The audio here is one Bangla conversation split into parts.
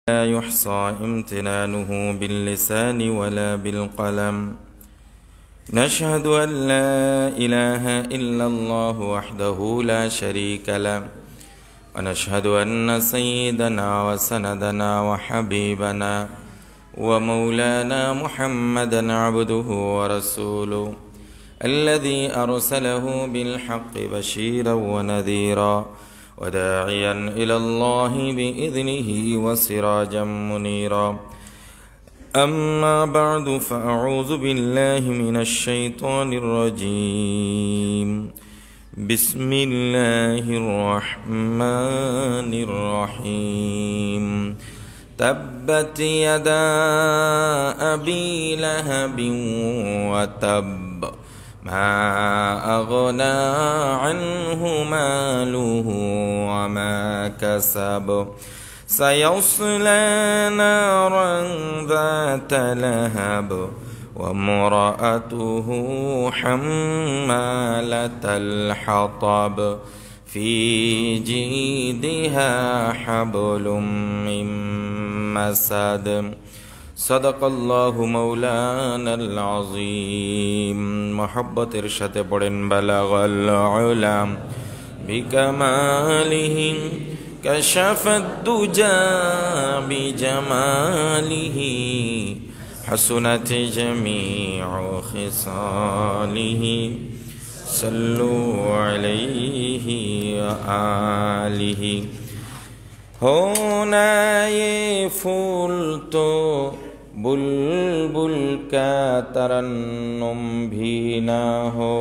لا يحصى امتنانه باللسان ولا بالقلم. نشهد أن لا إله إلا الله وحده لا شريك له، ونشهد أن سيدنا وسندنا وحبيبنا ومولانا محمدا عبده ورسوله الذي أرسله بالحق بشيرا ونذيرا وداعيا إلى الله بإذنه وسراجا منيرا. أما بعد فأعوذ بالله من الشيطان الرجيم. بسم الله الرحمن الرحيم. تبت يدا أبي لهب وتب، ما أغنى عنه ماله وما كسب، سيصلى نارا ذات لهب وامرأته حمالة الحطب في جيدها حبل من مسد. صدق الله مولانا العظيم. محبت ارشاد পড়েন بلغ العلم بكماله كشف الدجى بجماله حسنت جميع خصاله صلوا عليه وآله. होना ये फूल तो बुलबुल का तरन्नुम भी ना हो,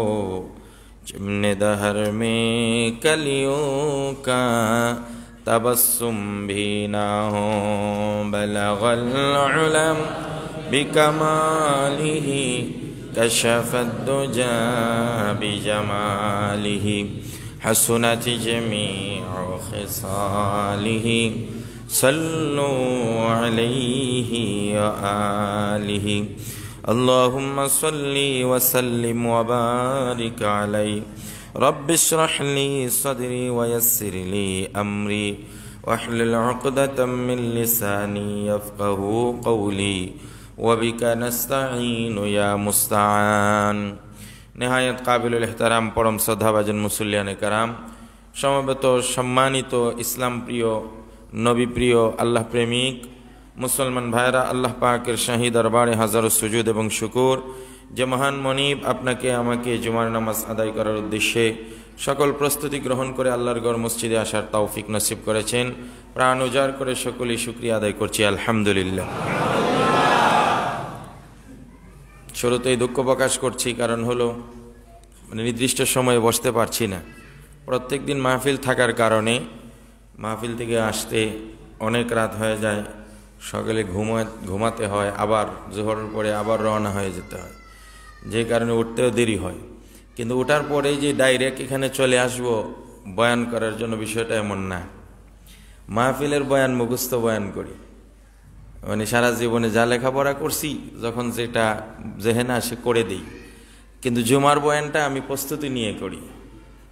चिमने दहर में कलियों का तबस्सुम भी ना हो। बलगल उलम बिकमालिही कशफद दुजा बिजमालिही हसनत जमीउ खिसालिही सल्लु अलैहि व आलिहि। अल्लाहुम्मा सल्ली व सल्लिम व बारिक अलैहि। रब्बि इश्रह ली सदरी व यस्सिर ली अमरी वहलुल उक़दतम मिन लिसानी यफ़क़हू क़ौली व बिका नस्तईनु या मुस्तआन। नेहायत काबिलुल एहतराम परम श्रद्धाभाजन मुसल्लियाने कराम, समवेत सम्मानित इस्लाम प्रिय नबी प्रिय आल्लाह प्रेमिक मुसलमान भाईरा, आल्लाह पाकेर शाही दरबारे हाजारो सुजूद एवं शुकुर जे महान मनिब आपनाके आमाके जुमार नामाज आदाय करार उद्देश्ये सकल प्रस्तुति ग्रहण करे आल्लाहर घर मस्जिदे आसार तौफिक नसीब करेছেন। प्राण उजाड़ करे सकलेই शुक्रिया आदाय करছি আলহামদুলিল্লাহ। শুরুতেই দুঃখ প্রকাশ করছি, কারণ হলো নির্দিষ্ট সময়ে বসতে পারছি না। প্রত্যেক দিন মাহফিল থাকার কারণে মাহফিল থেকে আসতে অনেক রাত হয়ে যায়, সকালে ঘুমাতে হয়, আবার জোহরের পরে আবার রওনা হয়ে যেতে হয়, যে কারণে উঠতেও দেরি হয়। কিন্তু ওঠার পরেই যে ডাইরেক্ট এখানে চলে আসব বয়ান করার জন্য, বিষয়টা এমন না। মাহফিলের বয়ান মুখস্থ বয়ান করি, মানে সারা জীবনে যা লেখাপড়া করছি যখন যেটা জেহেনে আসে করে দিই। কিন্তু জুমার বয়ানটা আমি প্রস্তুতি নিয়ে করি,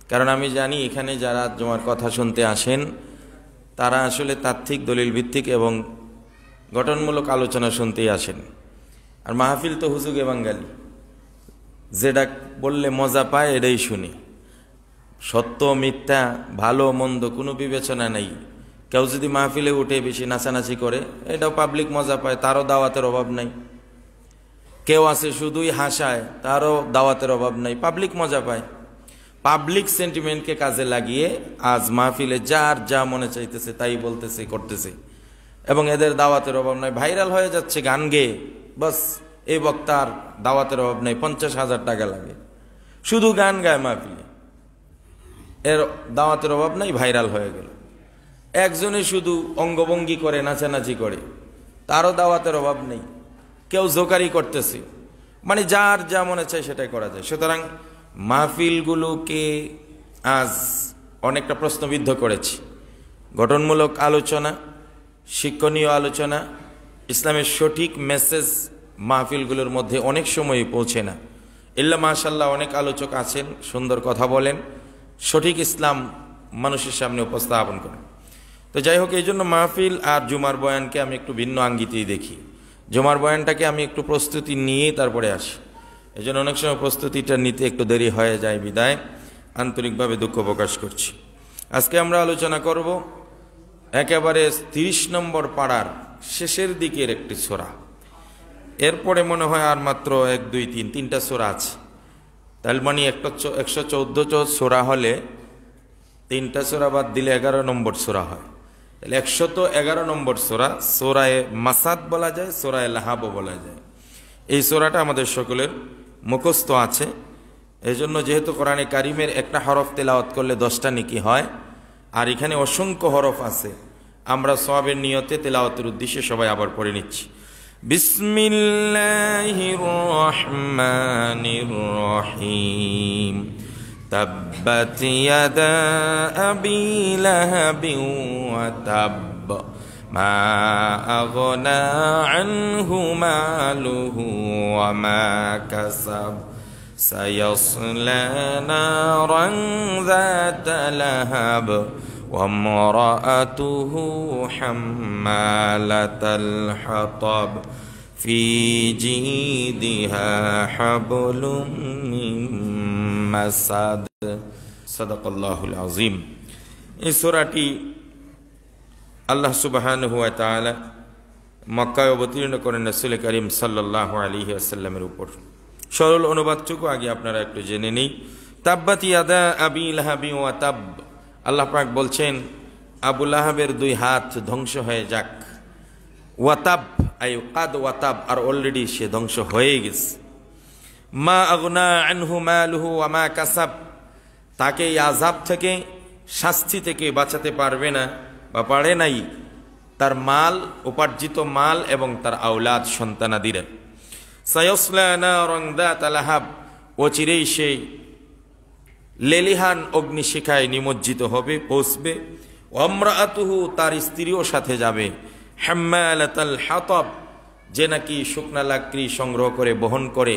কারণ আমি জানি এখানে যারা জুমার কথা শুনতে আসেন তারা আসলে তাত্ত্বিক দলিল ভিত্তিক এবং গঠনমূলক আলোচনা শুনতেই আসেন। আর মাহফিল তো হুজুগে বাঙালি, যেটা বললে মজা পায় এটাই শুনি। সত্য মিথ্যা ভালো মন্দ কোনো বিবেচনা নেই। কেউ যদি মাহফিলে উঠে বেশি নাচানাচি করে, এটাও পাবলিক মজা পায়, তারও দাওয়াতের অভাব নাই। কেউ আছে শুধুই হাসায়, তারও দাওয়াতের অভাব নাই, পাবলিক মজা পায়। পাবলিক সেন্টিমেন্টকে কাজে লাগিয়ে আজ মাহফিলে যার যা মনে চাইতেছে তাই বলতেছে করতেছে, এবং এদের দাওয়াতের অভাব নাই। ভাইরাল হয়ে যাচ্ছে গান গেয়ে, বাস এই বক্তার দাওয়াতের অভাব নাই, 50,000 টাকা লাগে, শুধু গান গায় মাহফিলে, এর দাওয়াতের অভাব নাই, ভাইরাল হয়ে গেল। একজনে শুধু অঙ্গভঙ্গি করে নাচানাচি করে, তারও দাওয়াতের অভাব নেই, কেউ জোকারি করতেছে, মানে যার যা মনে চায় সেটাই করা যায়। সুতরাং মাহফিলগুলোকে আজ অনেকটা প্রশ্নবিদ্ধ করেছি। গঠনমূলক আলোচনা, শিক্ষণীয় আলোচনা, ইসলামের সঠিক মেসেজ মাহফিলগুলোর মধ্যে অনেক সময় পৌঁছে না। ইল্লা মাশাআল্লাহ অনেক আলোচক আছেন, সুন্দর কথা বলেন, সঠিক ইসলাম মানুষের সামনে উপস্থাপন করেন। তো যাই হোক, এই জন্য মাহফিল আর জুমার বয়ানকে আমি একটু ভিন্ন আঙ্গিতেই দেখি। জুমার বয়ানটাকে আমি একটু প্রস্তুতি নিয়ে তারপরে আসি, এই জন্য অনেক সময় প্রস্তুতিটা নিতে একটু দেরি হয়ে যায়, বিদায় আন্তরিকভাবে দুঃখ প্রকাশ করছি। আজকে আমরা আলোচনা করব একেবারে 30 নম্বর পাড়ার শেষের দিকের একটি সূরা। এরপরে মনে হয় আর মাত্র 1, 2, 3 তিনটা সূরা আছে। তাহলে মানে 114 সূরা হলে 3টা সূরা বাদ দিলে 11 নম্বর সূরা হয়। তাহলে 111 নম্বর সূরা, সূরায়ে মাসাদ বলা যায়, সূরায়ে লাহাবও বলা যায়। এই সূরাটা আমাদের সকলের মুখস্থ আছে। এই জন্য যেহেতু কোরআনে কারিমের একটা হরফ তেলাওয়াত করলে 10টা নেকি হয়, আর এখানে অসংখ্য হরফ আছে, আমরা সওয়াবের নিয়তে তেলাওয়াতের উদ্দেশ্যে সবাই আবার পড়ে নিচ্ছি। বিসমিল্লাহির রহমানির রহিম। তাব্বাত ইয়াদা আবি লাহাবিন ওয়া তাব মা আগনা আনহু মালুহু ওয়া মা কাসাব সায়াসলা নারান যাতা লাহাব وامرأته حمالة الحطب في جيدها حبل من مسد صدق الله العظيم। এই সূরাটি আল্লাহ সুবহানাহু ওয়া তাআলা মক্কায় অবতীর্ণ করেন রাসূল করিম সাল্লাল্লাহু আলাইহি ওয়াসাল্লামের উপর। সরল অনুবাদটুকু আগে আপনারা একটু জেনে নেই। তাব্বাত ইয়াদা আবি লাহাবি ওয়া তাব, আল্লাহ পাক বলছেন আবু লাহাবের 2 হাত ধ্বংস হয়ে যাক। ওয়াতাব আই কাদ ওয়াতাব, আর অলরেডি সে ধ্বংস হয়ে গেছে। মা আগনা আনহু মালুহু ওয়া মা কাসাব, তাকে এই আযাব থেকে, শাস্তি থেকে বাঁচাতে পারবে না বা পারে নাই তার মাল, উপার্জিত মাল এবং তার আওলাদ সন্তানাদিরা। সায়াসলা নারান যাতা লাহাব, অচিরেই সেই লেলিহান অগ্নিশিখায় নিমজ্জিত হবে, পৌঁছবে। ওয়ামরাআতুহু, তার স্ত্রীও সাথে যাবে। হাম্মালাতাল হাতাব, যে নাকি শুকনা লাকড়ি সংগ্রহ করে বহন করে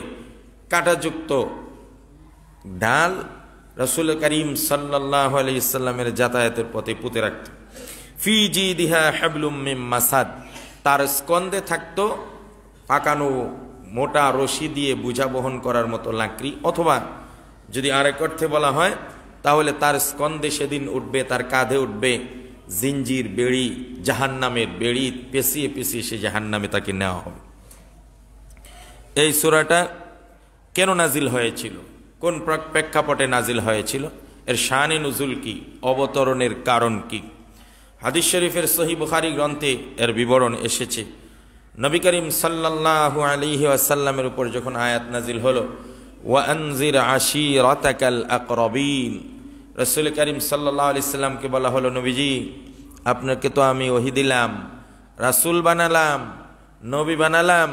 কাঁটাযুক্ত ডাল রাসূল করিম সাল্লাল্লাহু আলাইহি সাল্লামের যাতায়াতের পথে পুঁতে রাখত। ফি জিদিহা হাবলুম মিন মাসাদ, তার স্কন্ধে থাকতো পাকানো মোটা রশি দিয়ে বোঝা বহন করার মতো লাকড়ি, অথবা যদি আরেক অর্থে বলা হয় তাহলে তার স্কন্ধে সেদিন উঠবে, তার কাঁধে উঠবে জিঞ্জির, বেড়ি, জাহান্নামের বেড়ি, পেঁচিয়ে পেঁচিয়ে সে জাহান্নামে তাকে নেওয়া হবে। এই সূরাটা কেন নাজিল হয়েছিল, কোন প্রেক্ষাপটে নাজিল হয়েছিল, এর শানে নুজুল কি, অবতরণের কারণ কি? হাদিস শরীফের সহিহ বুখারী গ্রন্থে এর বিবরণ এসেছে। নবী করিম সাল্লাল্লাহু আলাইহি ওয়াসাল্লামের উপর যখন আয়াত নাজিল হলো, ওয়ানজির আশিরাতাকাল আকরাবিন, রাসূল করিম সাল্লাল্লাহু আলাইহি সাল্লামকে বলা হলো, নবীজি আপনাকে তো আমি ওহী দিলাম, রাসূল বানালাম, নবী বানালাম,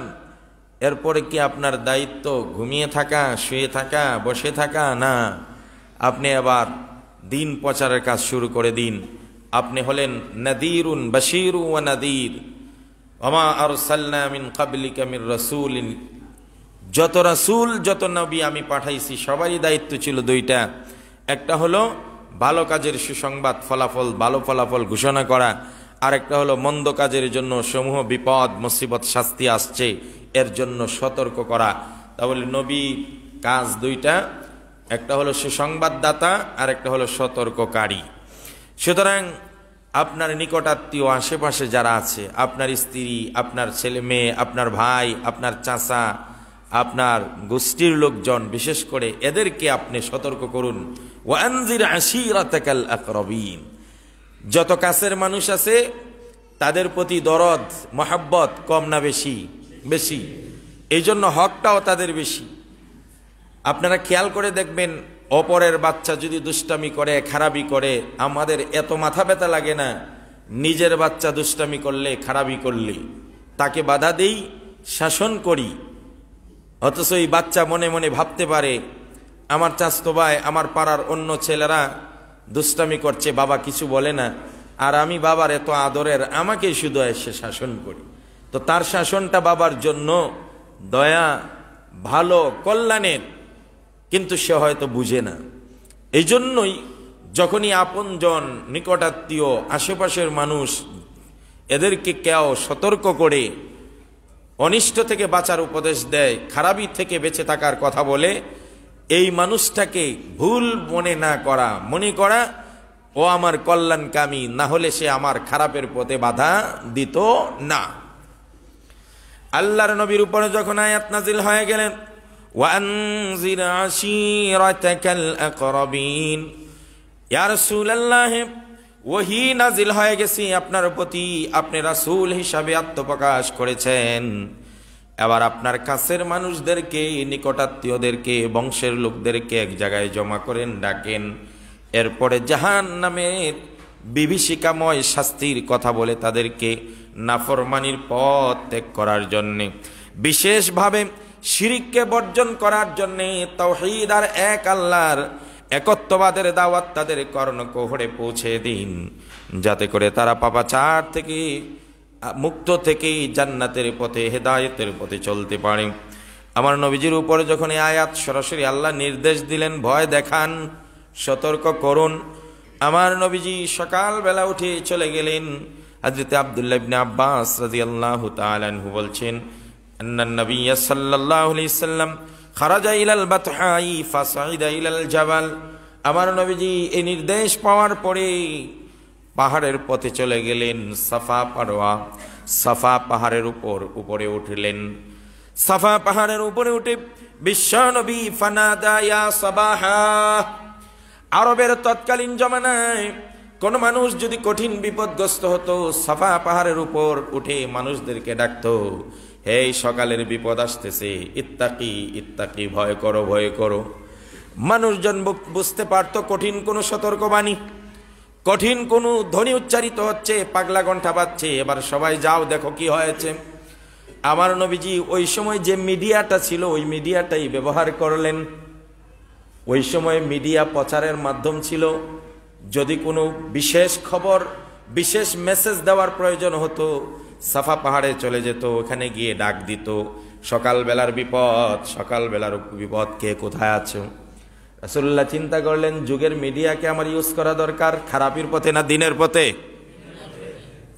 এরপরে কি আপনার দায়িত্ব ঘুমিয়ে থাকা, শুয়ে থাকা, বসে থাকা? না, আপনি আবার দিন প্রচারের কাজ শুরু করে দিন। আপনি হলেন নাদিরুন বাশীরু ওয়া নাদির, ওমা আরসালনা মিন ক্বাবলিকা মির রাসূলিন, যত রাসূল যত নবী আমি পাঠাইছি সবারই দায়িত্ব ছিল 2টা। একটা হলো ভালো কাজের সুসংবাদ, ফলাফল, ভালো ফলাফল ঘোষণা করা, আর একটা হলো মন্দ কাজের জন্য সমূহ বিপদ মুসিবত শাস্তি আসছে এর জন্য সতর্ক করা। তাহলে নবী কাজ 2টা, একটা হলো সুসংবাদদাতা আর একটা হলো সতর্ককারী। সুতরাং আপনার নিকটাত্মীয় আশেপাশে যারা আছে, আপনার স্ত্রী, আপনার ছেলে মেয়ে, আপনার ভাই, আপনার চাচা, আপনার গোষ্ঠীর লোকজন, বিশেষ করে এদেরকে আপনি সতর্ক করুন। ওয়ানজির আশিরাতাকাল আকরাবিন, যত কাছের মানুষ আছে তাদের প্রতি দরদ মহব্বত কম না বেশি? বেশি। এই জন্য হকটাও তাদের বেশি। আপনারা খেয়াল করে দেখবেন, অপরের বাচ্চা যদি দুষ্টামি করে, খারাপি করে, আমাদের এত মাথা ব্যথা লাগে না। নিজের বাচ্চা দুষ্টামি করলে, খারাপি করলে তাকে বাধা দেই, শাসন করি, অথচ এই বাচ্চা মনে মনে ভাবতে পারে আমার চাচতো ভাই, আমার পাড়ার অন্য ছেলেরা দুষ্টামি করছে, বাবা কিছু বলে না, আর আমি বাবার এত আদরের, আমাকেই শুধু এসে শাসন করি। তো তার শাসনটা বাবার জন্য দয়া, ভালো, কল্যাণের, কিন্তু সে হয়তো বুঝে না। এই জন্যই যখনই আপনজন, নিকটাত্মীয়, আশেপাশের মানুষ এদেরকে কেউ সতর্ক করে অনিষ্ট থেকে বাঁচার উপদেশ দেয়, খারাপি থেকে বেঁচে থাকার কথা বলে, এই মানুষটাকে ভুল মনে করা ও আমার কল্যাণকামী, না হলে সে আমার খারাপের পথে বাধা দিত না। আল্লাহর নবীর উপরে যখন আয়াত নাজিল হয়ে গেলেন, ওয়ানজির আশীরাতাকাল আকরাবিন, ইয়া রাসূলুল্লাহ ওহী নাজিল হয়ে গেছে আপনার প্রতি, আপনি রাসূল হিসাবে আত্মপ্রকাশ করেছেন, এবার আপনার কাছের মানুষদেরকে, নিকটাত্মীয়দেরকে, বংশের লোকদেরকে এক জায়গায় জমা করেন, ডাকেন, এরপরে জাহান্নামের বিভীষিকাময় শাস্তির কথা বলে তাদেরকে নাফরমানির পথ ত্যাগ করার জন্যে, বিশেষভাবে শিরিককে বর্জন করার জন্যে, তাওহীদ আর এক আল্লাহর একত্ববাদের দাওয়াত তাদের কর্ণকোহরে পৌঁছে দিন, যাতে করে তারা পাপাচার থেকে মুক্ত থেকেই জান্নাতের পথে, হেদায়েতের পথে চলতে পারে। আমার নবীজির উপরে যখন এই আয়াত সরাসরি আল্লাহ নির্দেশ দিলেন, ভয় দেখান, সতর্ক করুন, আমার নবীজি সকালবেলা উঠে চলে গেলেন। হযরত আব্দুল্লাহ ইবনে আব্বাস রাদিয়াল্লাহু তাআলা আনহু বলছেন, আন্নান নবী সাল্লাল্লাহু আলাইহি সাল্লাম খারাজা ইলাল বাতহাই ফাসাইদা ইলাল জাবাল, আমার নবীজি এই নির্দেশ পাওয়ার পরে পাহাড়ের পথে চলে গেলেন, সাফা পাহাড়ের উপরে উঠলেন। সাফা পাহাড়ের উপরে উঠে বিশ্বনবী ফানাদা ইয়া সাবাহা, আরবের তৎকালীন জমানায় কোন মানুষ যদি কঠিন বিপদগ্রস্ত হতো, সাফা পাহাড়ের উপর উঠে মানুষদেরকে ডাকতো, হে সকালের বিপদ আসতেছে, ইত্তাকি ইত্তাকি, ভয় করো ভয় করো। মানুষজন বুঝতে পারতো কঠিন কোনো সতর্কবাণী, কঠিন কোনো ধ্বনি উচ্চারিত হচ্ছে, পাগলা কণ্ঠা বাজছে, এবার সবাই যাও দেখো কি হয়েছে। আমার নবীজি ওই সময় যে মিডিয়াটা ছিল ওই মিডিয়াটাই ব্যবহার করলেন। ওই সময় মিডিয়া প্রচারের মাধ্যম ছিল, যদি কোনো বিশেষ খবর, বিশেষ মেসেজ দেওয়ার প্রয়োজন হতো, সাফা পাহাড়ে চলে যেত, ওখানে গিয়ে ডাক দিত, সকালবেলার বিপদ, কে কোথায় আছো। রাসূলুল্লাহ চিন্তা করলেন, যুগের মিডিয়াকে আমার ইউজ করা দরকার খারাপির পথে না দিনের পথে।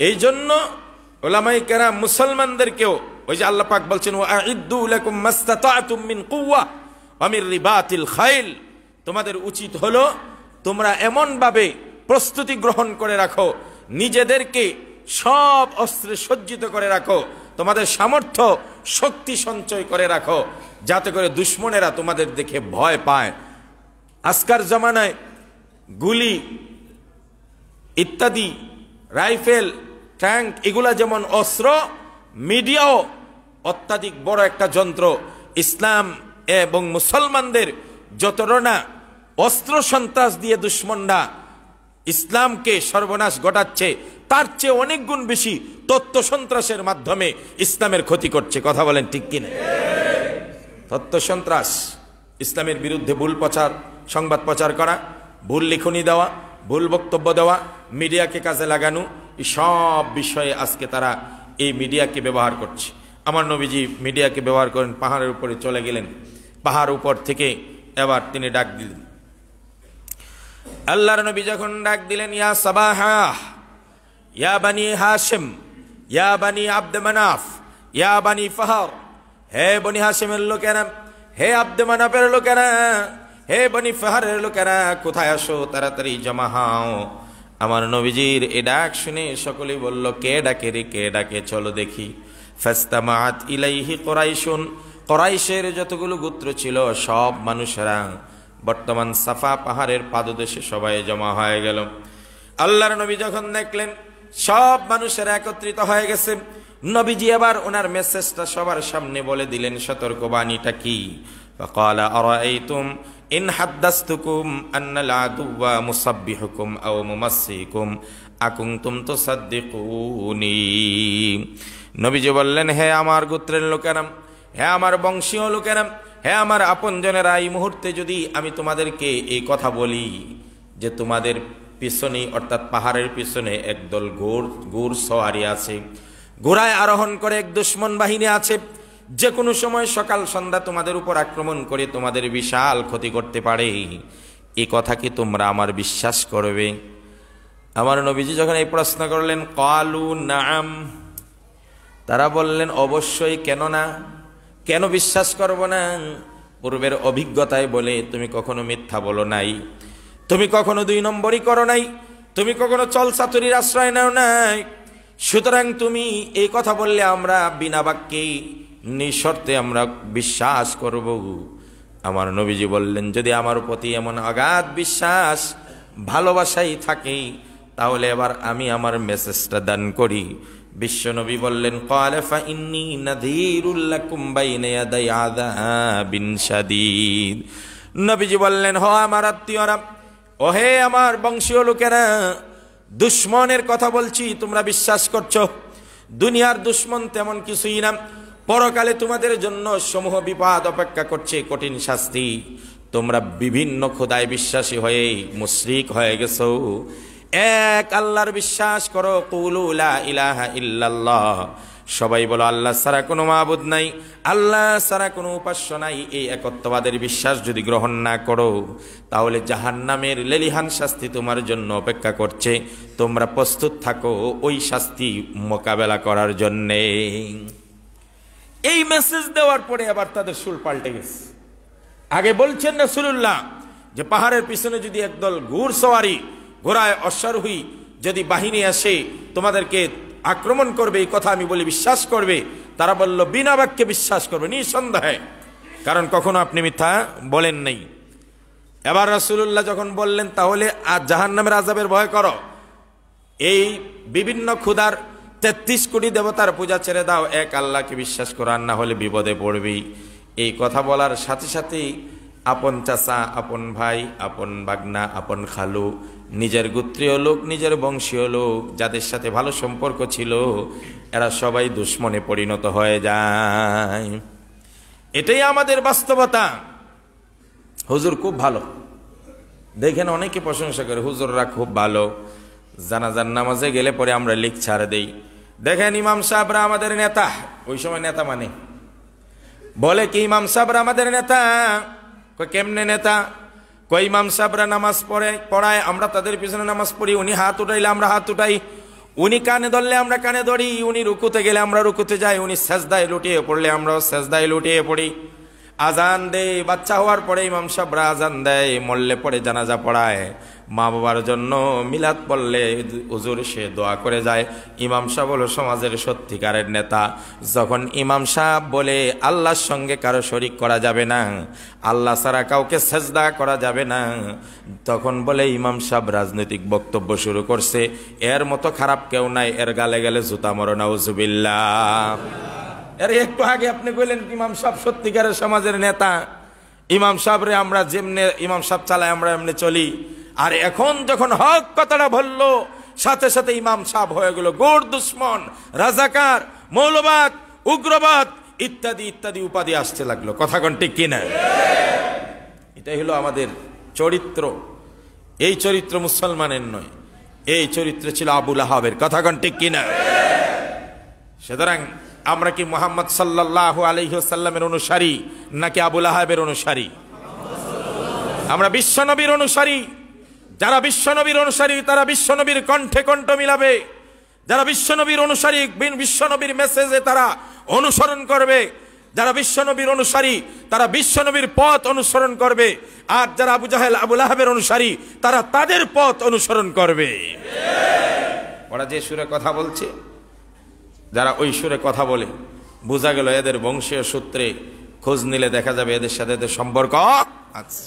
এই জন্য উলামায়ে কেরাম মুসলমানদেরকেও, ওই যে আল্লাহ পাক বলছেন, ওয়াইদ্দু লাকুম মাসতাতাতুম মিন কুওয়া ওয়া মির রিবাতিল খাইল, তোমাদের উচিত হলো তোমরা এমন ভাবে প্রস্তুতি গ্রহণ করে রাখো, নিজেদেরকে সব অস্ত্রে সজ্জিত করে রাখো, তোমাদের সামর্থ্য শক্তি সঞ্চয় করে রাখো, যাতে করে দুশমনেরা তোমাদের দেখে ভয় পায়। আজকার জামানায় গুলি ইত্যাদি, রাইফেল, ট্যাঙ্ক, এগুলা যেমন অস্ত্র, মিডিয়াও অত্যাধিক বড় একটা যন্ত্র। ইসলাম এবং মুসলমানদের যতটা অস্ত্র সন্ত্রাস দিয়ে দুশমনরা ইসলামকে সর্বনাশ ঘটাচ্ছে, তার চেয়ে অনেক গুণ বেশি তথ্য সন্ত্রাসের মাধ্যমে ইসলামের ক্ষতি করছে। কথা বলেন ঠিক কিনা? তথ্য সন্ত্রাস, ইসলামের বিরুদ্ধে ভুল প্রচার, সংবাদ প্রচার করা, ভুল লিখনি দেওয়া, ভুল বক্তব্য দেওয়া, মিডিয়াকে কাজে লাগানো, এই সব বিষয়ে আজকে তারা এই মিডিয়াকে ব্যবহার করছে। আমার নবীজি মিডিয়াকে ব্যবহার করেন, পাহাড়ের উপরে চলে গেলেন। পাহাড় উপর থেকে এবার তিনি ডাক দিলেন। আল্লাহর নবী যখন ডাক দিলেন, ইয়া সাবাহা, ইয়া বানি হাশিম, ইয়া বানি আব্দ মানাফ, ইয়া বানি ফাহর, হে বনি হাশিমের লোকেরা, হে আব্দ মানাফের লোকেরা, হে বনি ফাহরের লোকেরা, কোথায় আসো, তাড়াতাড়ি জমা হও। আমার নবীজির এ ডাক শুনে সকলেই বলল, কে ডাকে রে, কে ডাকে, চলো দেখি। ফাস্তামাআত ইলাইহি কুরাইশুন, কুরাইশের যতগুলো গোত্র ছিল সব মানুষেরা বর্তমান সাফা পাহাড়ের পাদদেশে সবাই জমা হয়ে গেল। আল্লাহর নবী যখন দেখলেন সব মানুষেরা একত্রিত হয়ে গেছে, নবীজি এবার ওনার মেসেজটা সবার সামনে বলে দিলেন, সতর্কবাণীটা কি? ফাকালা আরাআইতুম ইন হাদ্দাসতুকুম আন্নাল আদুওয়া মুসাব্বিহুকুম আও মুমাসসিকুম আকুনতুম তুসাদ্দিকুনি। নবীজি বললেন, হে আমার গোত্রের লোকেরা, হে আমার বংশীয় লোকেরা, হে আমার আপনজনেরা, এই মুহূর্তে যদি আমি তোমাদেরকে এই কথা বলি যে তোমাদের পিছনে, অর্থাৎ পাহাড়ের পিছনে একদল ঘোড় সওয়ারি আছে, ঘোড়ায় আরোহণ করে এক দুশমন বাহিনী আছে, যে কোনো সময় সকাল সন্ধ্যা তোমাদের উপর আক্রমণ করে তোমাদের বিশাল ক্ষতি করতে পারে, এই কথা কি তোমরা আমার বিশ্বাস করবে? আমার নবীজি যখন এই প্রশ্ন করলেন, ক্বালু নাআম, তারা বললেন অবশ্যই, কেন না, কেন বিশ্বাস করব না? পূর্বের অভিজ্ঞতায় বলে তুমি কখনো মিথ্যা বলো নাই, তুমি কখনো 2 নম্বরই করো নাই, তুমি কখনো চলচাতুরির আশ্রয় নাও নাই, সুতরাং তুমি এই কথা বললে আমরা বিনা বাক্যে নিঃশর্তে আমরা বিশ্বাস করব। আমার নবীজি বললেন, যদি আমার প্রতি এমন অগাধ বিশ্বাস ভালোবাসাই থাকে তাহলে এবার আমি আমার মেসেজটা দান করি। বিশ্বনবী বললেন, ক্বালা ফাইন্নী নাযীরুল লাকুম বাইনা ইয়াদাই আযাবিন শাদীদ। নবীজি বললেন, হ আমার আত্মীয়রা, ওহে আমার বংশীয় লোকেরা, দুশ্মনের কথা বলছি, তোমরা বিশ্বাস করছো। দুনিয়ার দুশ্মন তেমন কিছুই না, পরকালে তোমাদের জন্য সমূহ বিপদ অপেক্ষা করছে, কঠিন শাস্তি। তোমরা বিভিন্ন খোদায় বিশ্বাসী হয়ে মুশরিক হয়ে গেছো। এক আল্লাহর বিশ্বাস করো, কুলু লা ইলাহা ইল্লাল্লাহ, সবাই বলো আল্লাহ ছাড়া কোনো মাবুদ নাই, আল্লাহ ছাড়া কোনো উপাস্য নাই। এই একত্ববাদের বিশ্বাস যদি গ্রহণ না করো তাহলে জাহান্নামের লেলিহান শাস্তি তোমার জন্য অপেক্ষা করছে। তোমরা প্রস্তুত থাকো ওই শাস্তি মোকাবেলা করার জন্যে। এই মেসেজ দেওয়ার পরে আবার তাদের সুর পাল্টে গেছে। আগে বলছেন রাসূলুল্লাহ যে পাহাড়ের পিছনে যদি একদল ঘোড়সওয়ারি, ঘোড়ায় অশ্বারোহী যদি বাহিনী আসে তোমাদেরকে আক্রমণ করবে, এই কথা আমি বলি বিশ্বাস করবে? তারা বলল বিনা বাক্যে বিশ্বাস করবে নিঃসন্দেহে, কারণ কখনো আপনি মিথ্যা বলেন নাই। এবার রাসূলুল্লাহ যখন বললেন তাহলে জাহান্নামের আযাবের ভয় করো, এই বিভিন্ন ক্ষুধার 33 কোটি দেবতার পূজা ছেড়ে দাও, এক আল্লাহকে বিশ্বাস করো, আর না হলে বিপদে পড়বি। এই কথা বলার সাথে সাথেই আপন চাচা, আপন ভাই, আপন বাগনা, আপন খালু, নিজের গোত্রীয় লোক, নিজের বংশীয় লোক, যাদের সাথে ভালো সম্পর্ক ছিল, এরা সবাই দুশ্মনে পরিণত হয়ে যায়। এটাই আমাদের বাস্তবতা। হুজুর খুব ভালো, দেখেন অনেকে প্রশংসা করে, হুজুররা খুব ভালো, জানাজার নামাজে গেলে পরে আমরা লিখ ছাড় দেই। দেখেন ইমাম সাহেবরা আমাদের নেতা, ওই সময় নেতা মানে বলে কি ইমাম সাহেবরা আমাদের নেতা। কেমনে নেতা? কই ইমাম সাহেবরা নামাজ পড়ায়, আমরা তাদের পিছনে নামাজ পড়ি, উনি হাত উঠাইলে আমরা হাত উঠাই, উনি কানে ধরলে আমরা কানে ধরি, উনি রুকুতে গেলে আমরা রুকুতে যাই, উনি সেজদায় লুটিয়ে পড়লে আমরাও সেজদায় লুটিয়ে পড়ি। আজান দেয়, বাচ্চা হওয়ার পরে ইমাম সাহেবরা আজান দেয়, মরলে পরে জানাজা পড়ায়, মা বাবার জন্য মিলাদ পড়লে হুজুর সে দোয়া করে যায়। ইমাম সাহেব হলো সমাজের সত্যিকারের নেতা। যখন ইমাম সাহেব বলে আল্লাহর সঙ্গে কারো শরিক করা যাবে না, আল্লাহ ছাড়া কাউকে সেজদা করা যাবে না, তখন বলে ইমাম সাহেব রাজনৈতিক বক্তব্য শুরু করছে, এর মতো খারাপ কেউ নাই, এর গালে গালে জুতা মারো, নাউজুবিল্লাহ। এর একটু আগে আপনি কইলেন ইমাম সাহেব সত্যিকারের সমাজের নেতা, ইমাম সাহেবরে আমরা যেমনে ইমাম সাহেব চালাই আমরা এমনি চলি। আর এখন যখন হক কথাটা বললো, সাথে সাথে ইমাম সাহেব হয়ে গেল গোর দুশ্মন, রাজাকার, মৌলবাদ, উগ্রবাদ ইত্যাদি ইত্যাদি উপাধি আসতে লাগলো। কথা কোন ঠিক কিনা? এটাই হলো আমাদের চরিত্র। এই চরিত্র মুসলমানের নয়, এই চরিত্র ছিল আবু লাহাবের। কথা কোন ঠিক কিনা? সুতরাং আমরা কি মুহাম্মদ সাল্লাল্লাহু আলাইহি ওয়াসাল্লামের অনুসারী নাকি আবু লাহাবের অনুসারী? আমরা বিশ্বনবীর অনুসারী। যারা বিশ্বনবীর অনুসারী তারা বিশ্বনবীর কণ্ঠে কণ্ঠ মিলাবে, যারা বিশ্বনবীর অনুসারী বিশ্বনবীর মেসেজে তারা অনুসরণ করবে, যারা বিশ্বনবীর অনুসারী তারা বিশ্বনবীর পথ অনুসরণ করবে, আর যারা আবু জাহেল আবু লাহাবের অনুসারী তারা তাদের পথ অনুসরণ করবে। ওরা যে সুরে কথা বলছে, যারা ওই সুরে কথা বলে, বোঝা গেল এদের বংশীয় সূত্রে খোঁজ নিলে দেখা যাবে এদের সাথে এদের সম্পর্ক আছে।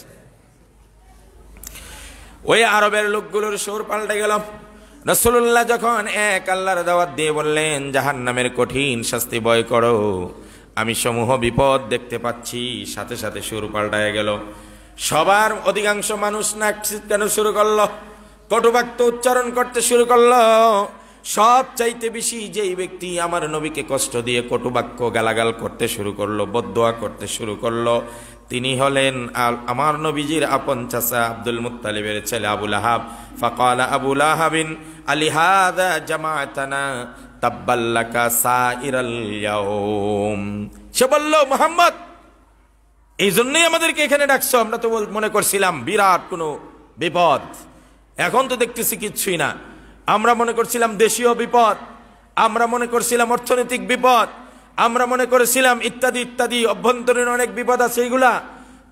ওই আরবের লোকগুলোর সুর পাল্টে গেল। রাসূলুল্লাহ যখন এক আল্লাহর দাওয়াত দিয়ে বললেন জাহান্নামের কঠিন শাস্তি ভয় করো, আমি সমূহ বিপদ দেখতে পাচ্ছি, সাথে সাথে সুর পাল্টায় গেল। সবার অধিকাংশ মানুষ নাক ছিটকানো শুরু করলো, কটুবাক্য উচ্চারণ করতে শুরু করলো। সব চাইতে বেশি যেই ব্যক্তি আমার নবীকে কষ্ট দিয়ে কটুবাক্য গালাগাল করতে শুরু করলো, বদদোয়া করতে শুরু করলো, তিনি হলেন আমার নবীজির আপন চাচা আব্দুল মুত্তালিবের ছেলে আবু লাহাব। ফাকালা আবু লাহাবিন আলিহাযা জামাআতানা তাব্বাল্লাকা সাইরাল ইয়াউম। সে বলল, মুহাম্মদ এই জন্যই আমাদেরকে এখানে ডাকছো, আমরা তো মনে করছিলাম বিরাট কোনো বিপদ। এখন তো দেখতেছি কিচ্ছুই না। আমরা মনে করছিলাম দেশীয় বিপদ, আমরা মনে করছিলাম অর্থনৈতিক বিপদ, আমরা মনে করেছিলাম ইত্যাদি ইত্যাদি অভ্যন্তরীণ অনেক বিপদ আছে। এইগুলা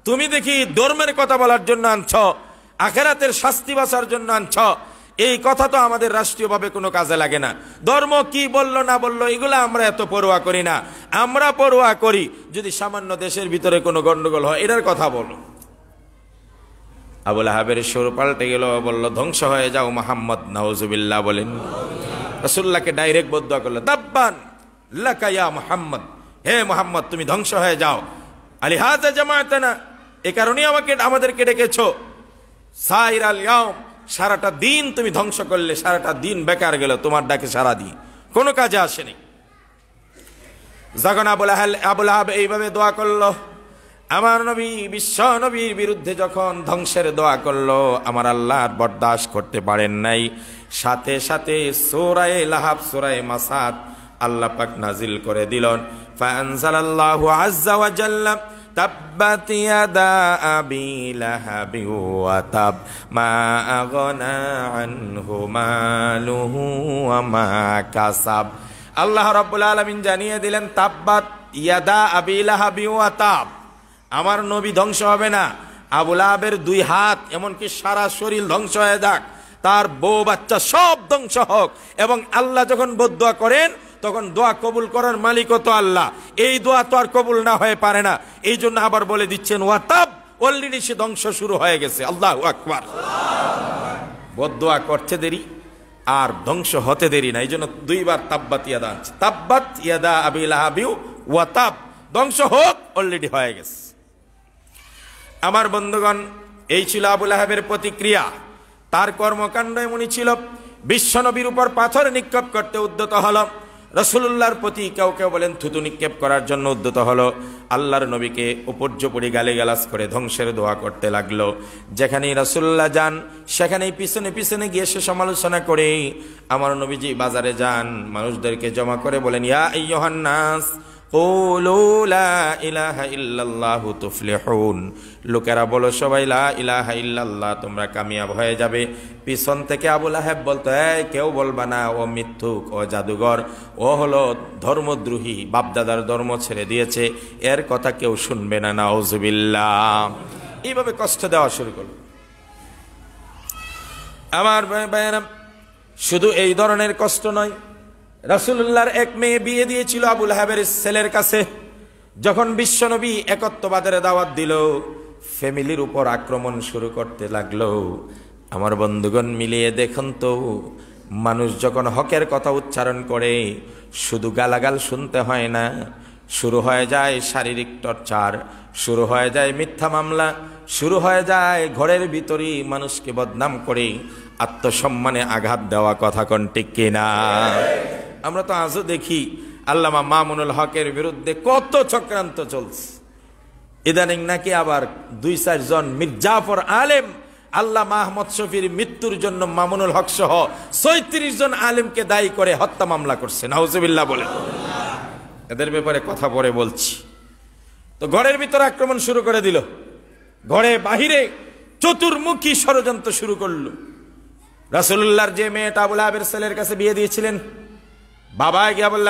তুমি দেখি ধর্মের কথা বলার জন্য আনছ, আখেরাতের শাস্তি বাঁচার জন্য আনছ। এই কথা তো আমাদের রাষ্ট্রীয়ভাবে কোনো কাজে লাগে না। ধর্ম কি বললো না বললো এগুলা আমরা এত পরোয়া করি না। আমরা পরোয়া করি যদি সামান্য দেশের ভিতরে কোনো গন্ডগোল হয়, এটার কথা বলো। আবু লাহাবের সুর পাল্টে গেল, বলল ধ্বংস হয়ে যাও মুহাম্মদ, নাউজুবিল্লাহ বলেন। রাসূলুল্লাহকে ডাইরেক্ট বদদুয়া করলো, তাব্বান লাকা ইয়া মুহাম্মদ, হে মুহাম্মদ তুমি ধ্বংস হয়ে যাও। আলিহাযা জামাআতানা, এই কারণেই আমাদেরকে ডেকেছো। সাইরাল ইয়াউম, সারাটা দিন তুমি ধ্বংস করলে, সারাটা দিন বেকার গেল, তোমার ডাকে সারা দিন কোনো কাজে আসেনি। যখন আবু লাহাব এইভাবে দোয়া করলো, আমার নবী বিশ্ব নবীর বিরুদ্ধে যখন ধ্বংসের দোয়া করলো, আমার আল্লাহ বরদাস্ত করতে পারেন নাই। সাথে সাথে সূরা লাহাব, সূরা মাসাদ আল্লাহ পাক নাজিল করে দিলেন। ফাআনজালাল্লাহু আযজা ওয়া জাল্লা তাব্বাত ইয়াদা আবি লাহাবি ওয়া তাব মা আগনা আনহু মালুহু ওয়া মা কাসাব। আল্লাহ রাব্বুল আলামিন জানিয়ে দিলেন, তাব্বাত ইয়াদা আবি লাহাবি ওয়া তাব, আমার নবী ধ্বংস হবে না। আবু লাহাবের 2 হাত, এমনকি সারা শরীর ধ্বংস হয়ে যাক, তার বউ বাচ্চা সব ধ্বংস হোক। এবং আল্লাহ যখন বদদুয়া করেন তখন দোয়া কবুল করার মালিকও তো আল্লাহ। এই দোয়া তো আর কবুল না হয়ে পারে না। এই জন্য আবার বলে দিচ্ছেন ওয়াতাব, অলরেডি সে ধ্বংস শুরু হয়ে গেছে। আল্লাহু আকবার। বদদুয়া করতে দেরি আর ধ্বংস হতে দেরি না। এই জন্য 2 বার তাব্বাত ইয়াদা আছে। তাব্বাত ইয়াদা আবি লাহাবি ওয়াতাব, ধ্বংস হোক, অলরেডি হয়ে গেছে। আমার বন্ধুগণ, এই ছিল আবু লাহাবের প্রতিক্রিয়া। তার কর্মকাণ্ড এমনই ছিল। বিশ্বনবীর উপর পাথর নিক্ষেপ করতে উদ্যত হলো, রাসূলুল্লাহর প্রতি কেউ কেউ বলেন থুতু নিক্ষেপ করার জন্য উদ্যত হলো। আল্লাহর নবীকে উপর্যুপরি গালিগালাজ করে ধ্বংসের দোয়া করতে লাগলো। যেখানেই রাসূলুল্লাহ যান সেখানেই পিছনে পিছনে গিয়ে সে সমালোচনা করে। আমার নবীজি বাজারে যান, মানুষদেরকে জমা করে বলেন, ইয়া আইয়ুহান নাস কুলু লা ইলাহা ইল্লাল্লাহু তুফলিহুন, লোকেরা বলো সবাই লা ইলাহা ইল্লাল্লাহ, তোমরা কামিয়াব হয়ে যাবে। পিছন থেকে আবু লাহাব বলতো, এই কেউ বলবা না, ও মিথ্যুক, ও জাদুঘর, ও হলো ধর্মদ্রোহী, বাপদাদার ধর্ম ছেড়ে দিয়েছে, এর কথা কেউ শুনবে না, নাউজুবিল্লাহ। এইভাবে কষ্ট দেওয়া শুরু করল। আমার ভাইয়েরা, শুধু এই ধরনের কষ্ট নয়, রাসূলুল্লাহর এক মেয়ে বিয়ে দিয়েছিল আবু লাহাবের ছেলের কাছে। যখন বিশ্বনবী একত্ববাদের দাওয়াত দিল, ফ্যামিলির উপর আক্রমণ শুরু করতে লাগলো। আমার বন্ধুগণ মিলিয়ে দেখুন তো, মানুষ যখন হকের কথা উচ্চারণ করে শুধু গালাগাল শুনতে হয় না, শুরু হয়ে যায় শারীরিক টর্চার, শুরু হয়ে যায় মিথ্যা মামলা, শুরু হয়ে যায় ঘরের ভিতরেই মানুষকে বদনাম করে আত্মসম্মানে আঘাত দেওয়া। কথা কোন ঠিক কিনা? আমরা তো আজও দেখি আল্লামা মামুনুল হকের বিরুদ্ধে কত চক্রান্ত চলছে। ইদানিং নাকি আবার 2-4 জন মির্জাফর আলেম আল্লামা আহমদ শফির মৃত্যুর জন্য মামুনুল হক সহ 36 জন আলেমকে দায়ী করে হত্যা মামলা করছে। নাউজুবিল্লাহ বলেন। এদের ব্যাপারে কথা পরে বলছি। তো ঘরের ভিতরে আক্রমণ শুরু করে দিল, ঘরে বাহিরে চতুর্মুখী ষড়যন্ত্র শুরু করলো। রাসূলুল্লাহর যে মেয়েটা আবু লাহাবের ছেলের কাছে বিয়ে দিয়েছিলেন, বাবা গিয়া বলল,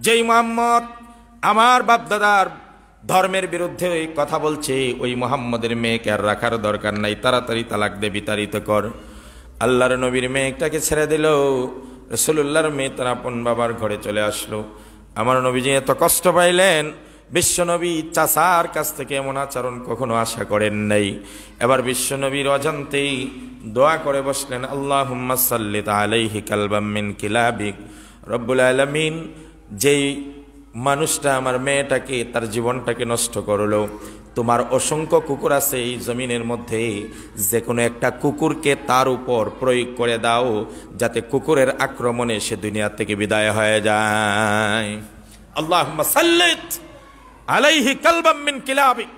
যেই মুহাম্মদ আমার বাপদাদার ধর্মের বিরুদ্ধে ওই কথা বলছে, ওই মুহাম্মদের মেয়েকে আর রাখার দরকার নাই, তাড়াতাড়ি তালাক দে, বিতাড়িত কর। আল্লাহর নবীর মেয়েটাকে ছেড়ে দিল। রাসূলুল্লাহর মেয়ে তার আপন বাবার ঘরে চলে আসলো। আমার নবীজি এত কষ্ট পাইলেন, বিশ্বনবী চাচার কাছ থেকে এমন আচরণ কখনো আশা করেন নাই। এবার বিশ্বনবীর অজান্তেই দোয়া করে বসলেন, আল্লাহুম্মা সাল্লিত আলাইহি কালবাম মিন কিলাবিক। রব্বুল আলামিন, যেই মানুষটা আমার মেয়েটাকে, তার জীবনটাকে নষ্ট করলো, তোমার অসংখ্য কুকুর আছে এই জমিনের মধ্যে, যে কোনো একটা কুকুরকে তার উপর প্রয়োগ করে দাও, যাতে কুকুরের আক্রমণে সে দুনিয়া থেকে বিদায় হয়ে যায়। আল্লাহুম্মা সাল্লিত আলাইহি কালবাম মিন কিলাবিক।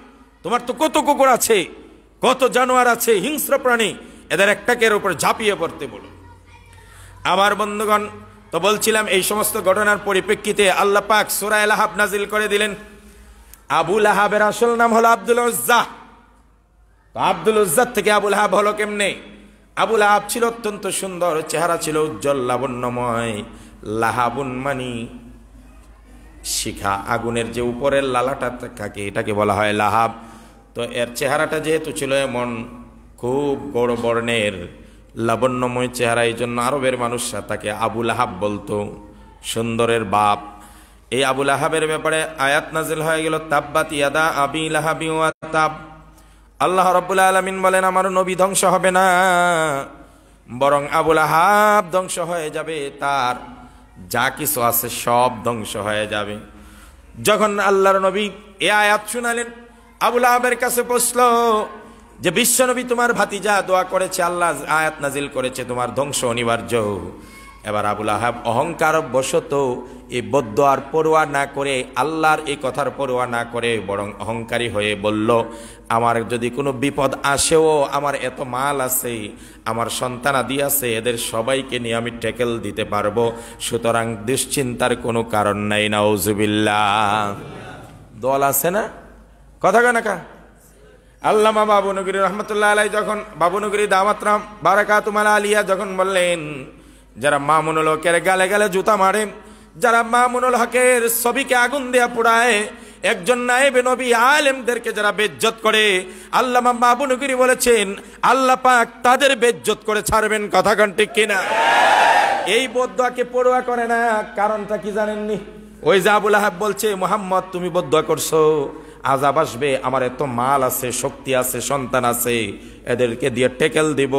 তোমার তো কত কুকুর আছে, কত জানোয়ার আছে, হিংস্র প্রাণী, এদের একটাকে এর উপর ঝাঁপিয়ে পড়তে বলো। আমার বন্ধুগণ, তো বলছিলাম এই সমস্ত ঘটনার পরিপ্রেক্ষিতে আল্লাহ পাক সূরা লাহাব নাজিল করে দিলেন। আবু লাহাবের আসল নাম হলো আব্দুল উজ্জা। তো আব্দুল উজ্জার থেকে আবুল আহাব হলো কেমনে? আবুল আহাব ছিল অত্যন্ত সুন্দর, চেহারা ছিল উজ্জ্বল লাবণ্যময়। লাহাবুন মানি শিখা, আগুনের যে উপরের লালাটা থাকে এটাকে বলা হয় লাহাব। তো এর চেহারাটা যেহেতু ছিল এমন খুব গৌর বর্ণের লাবণ্যময় চেহারা, এই জন্য আরবের মানুষরা তাকে আবুল আহাব বলতো, সুন্দরের বাপ। এই আবুল আহাবের ব্যাপারে আয়াত নাজিল হয়ে গেল, তাব্বাত ইয়াদা আবি লাহাবি ওয়া তাব। আল্লাহ রাব্বুল আলামিন বলেন আমার নবী ধ্বংস হবে না, বরং আবুল আহাব ধ্বংস হয়ে যাবে, তার যা কিছু আছে সব ধ্বংস হয়ে যাবে। যখন আল্লাহর নবী এ আয়াত শুনালেন, আবুল আহাবের কাছে পৌঁছলো যে বিশ্ব নবী তোমার ভাতিজা দোয়া করেছে, আল্লাহ আয়াত নাজিল করেছে তোমার ধ্বংস অনিবার্য। এবার আবুল আহাব অহংকার বশত এই বদদোয়ার পরোয়া না করে, আল্লাহর এই কথার পরোয়া না করে বরং অহংকারী হয়ে বলল, আমার যদি কোনো বিপদ আসেও, আমার এত মাল আছে, আমার সন্তানাদি আছে, এদের সবাইকে নিয়ে আমি ট্যাকেল দিতে পারবো, সুতরাং দুশ্চিন্তার কোনো কারণ নাই। নাউজুবিল্লাহ। দল আছে না? কথা কয় না কা? আল্লামা বাবুনগরী রহমতুল্লাহ আলাই যখন বাবুনগরী দাওয়াতরাম বারাকাতুল আলিয়া যখন বললেন, যারা মামুনুল হকের গালে গালে জুতা মারে, যারা মামুনুল হকের ছবিকে আগুন দেয়া পোড়ায়, একজন নায়েবে নবী আলেমদেরকে যারা বেজ্জত করে, আল্লামা বাবুনগরী বলেছেন আল্লাহ পাক তাদের বেজ্জত করে ছাড়বেন। কথা কোন ঠিক কিনা? এই বদদোয়াকে পরোয়া করে না। কারণটা কি জানেননি? ওই যে আবুল আহাব বলছে, মুহাম্মদ তুমি বদদোয়া করছো, আযাব আসবে, আমার এত মাল আছে, শক্তি আছে, সন্তান আছে, এদেরকে দিয়ে টেকেল দিব,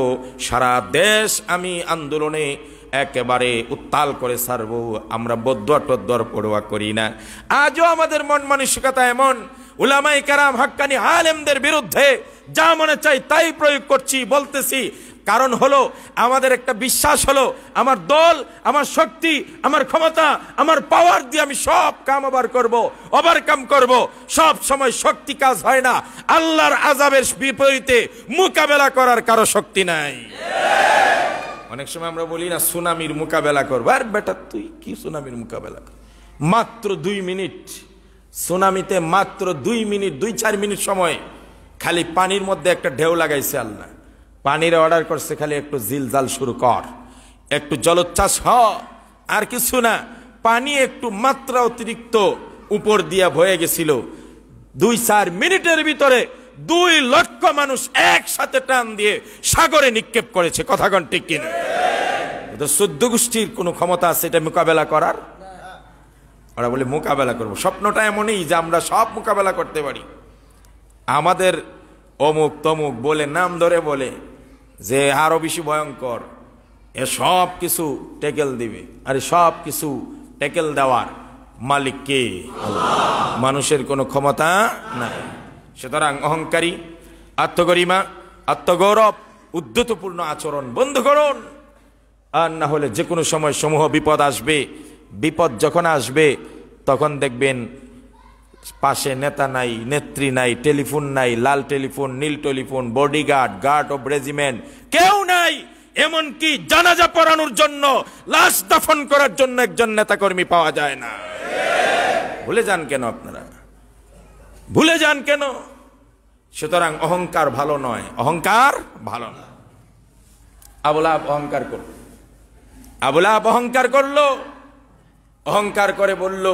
সারা দেশ আমি আন্দোলনে একেবারে উত্তাল করে ছাড়বো। আমরা বদদোয়া টদদোয়ার পরোয়া করি না। আজও আমাদের মন মানসিকতা এমন, উলামায়ে কেরাম হাক্কানি আলেমদের বিরুদ্ধে যা মনে চাই তাই প্রয়োগ করছি, বলতেছি। কারণ হলো আমাদের একটা বিশ্বাস হলো, আমার দল, আমার শক্তি, আমার ক্ষমতা, আমার পাওয়ার দিয়ে আমি সব কাম ওভারকাম করব। সব সময় শক্তি কাজ হয় না। আল্লাহর আযাবের বিপরীতে মোকাবেলা করার কারো শক্তি নাই। অনেক সময় আমরা বলি না সুনামির মোকাবেলা করবো। আর বেটা তুই কি সুনামির মোকাবেলা কর? মাত্র 2 মিনিট সুনামিতে, মাত্র 2 মিনিট, 2-4 মিনিট সময় খালি পানির মধ্যে একটা ঢেউ লাগাইছে আল্লাহ। পানির অর্ডার করছে খালি একটু জিলজাল শুরু কর, একটু জলোচ্ছ্বাস হ, আর কিছু না। পানি একটু মাত্রা অতিরিক্ত উপর দিয়া বয়ে গেছিল। 2-4 মিনিটের ভিতরে 2 লক্ষ মানুষ একসাথে টান দিয়ে সাগরে নিক্ষেপ করেছে। কথা কোন ঠিক কিনা? এটা 14 গোষ্ঠীর কোন ক্ষমতা আছে এটা মোকাবেলা করার? ওরা বলে মোকাবেলা করবো। স্বপ্নটা এমনই যে আমরা সব মোকাবেলা করতে পারি। আমাদের অমুক তমুক বলে নাম ধরে বলে যে আরো বেশি ভয়ঙ্কর, এ সব কিছু টেকেল দিবে। আরে সব কিছু টেকেল দেওয়ার মালিক কে? আল্লাহ। মানুষের কোনো ক্ষমতা নাই। সুতরাং অহংকারী, আত্মগরিমা, আত্মগৌরব, উদ্ধতপূর্ণ আচরণ বন্ধ করুন। আর না হলে যে কোনো সময় সমূহ বিপদ আসবে। বিপদ যখন আসবে তখন দেখবেন পাশে নেতা নাই, নেত্রী নাই, টেলিফোন নাই, লাল টেলিফোন, নীল telephone, bodyguard, guard of regiment কেউ নাই। এমনকি জানাজা পড়ানোর জন্য, লাশ দাফন করার জন্য একজন নেতাকর্মী পাওয়া যায় না। ভুলে যান কেন আপনারা? ভুলে যান কেন? সুতরাং অহংকার ভালো নয়, অহংকার ভালো না। আবুল আহাব অহংকার করল। আবুল আহাব অহংকার করলো। অহংকার করে বলল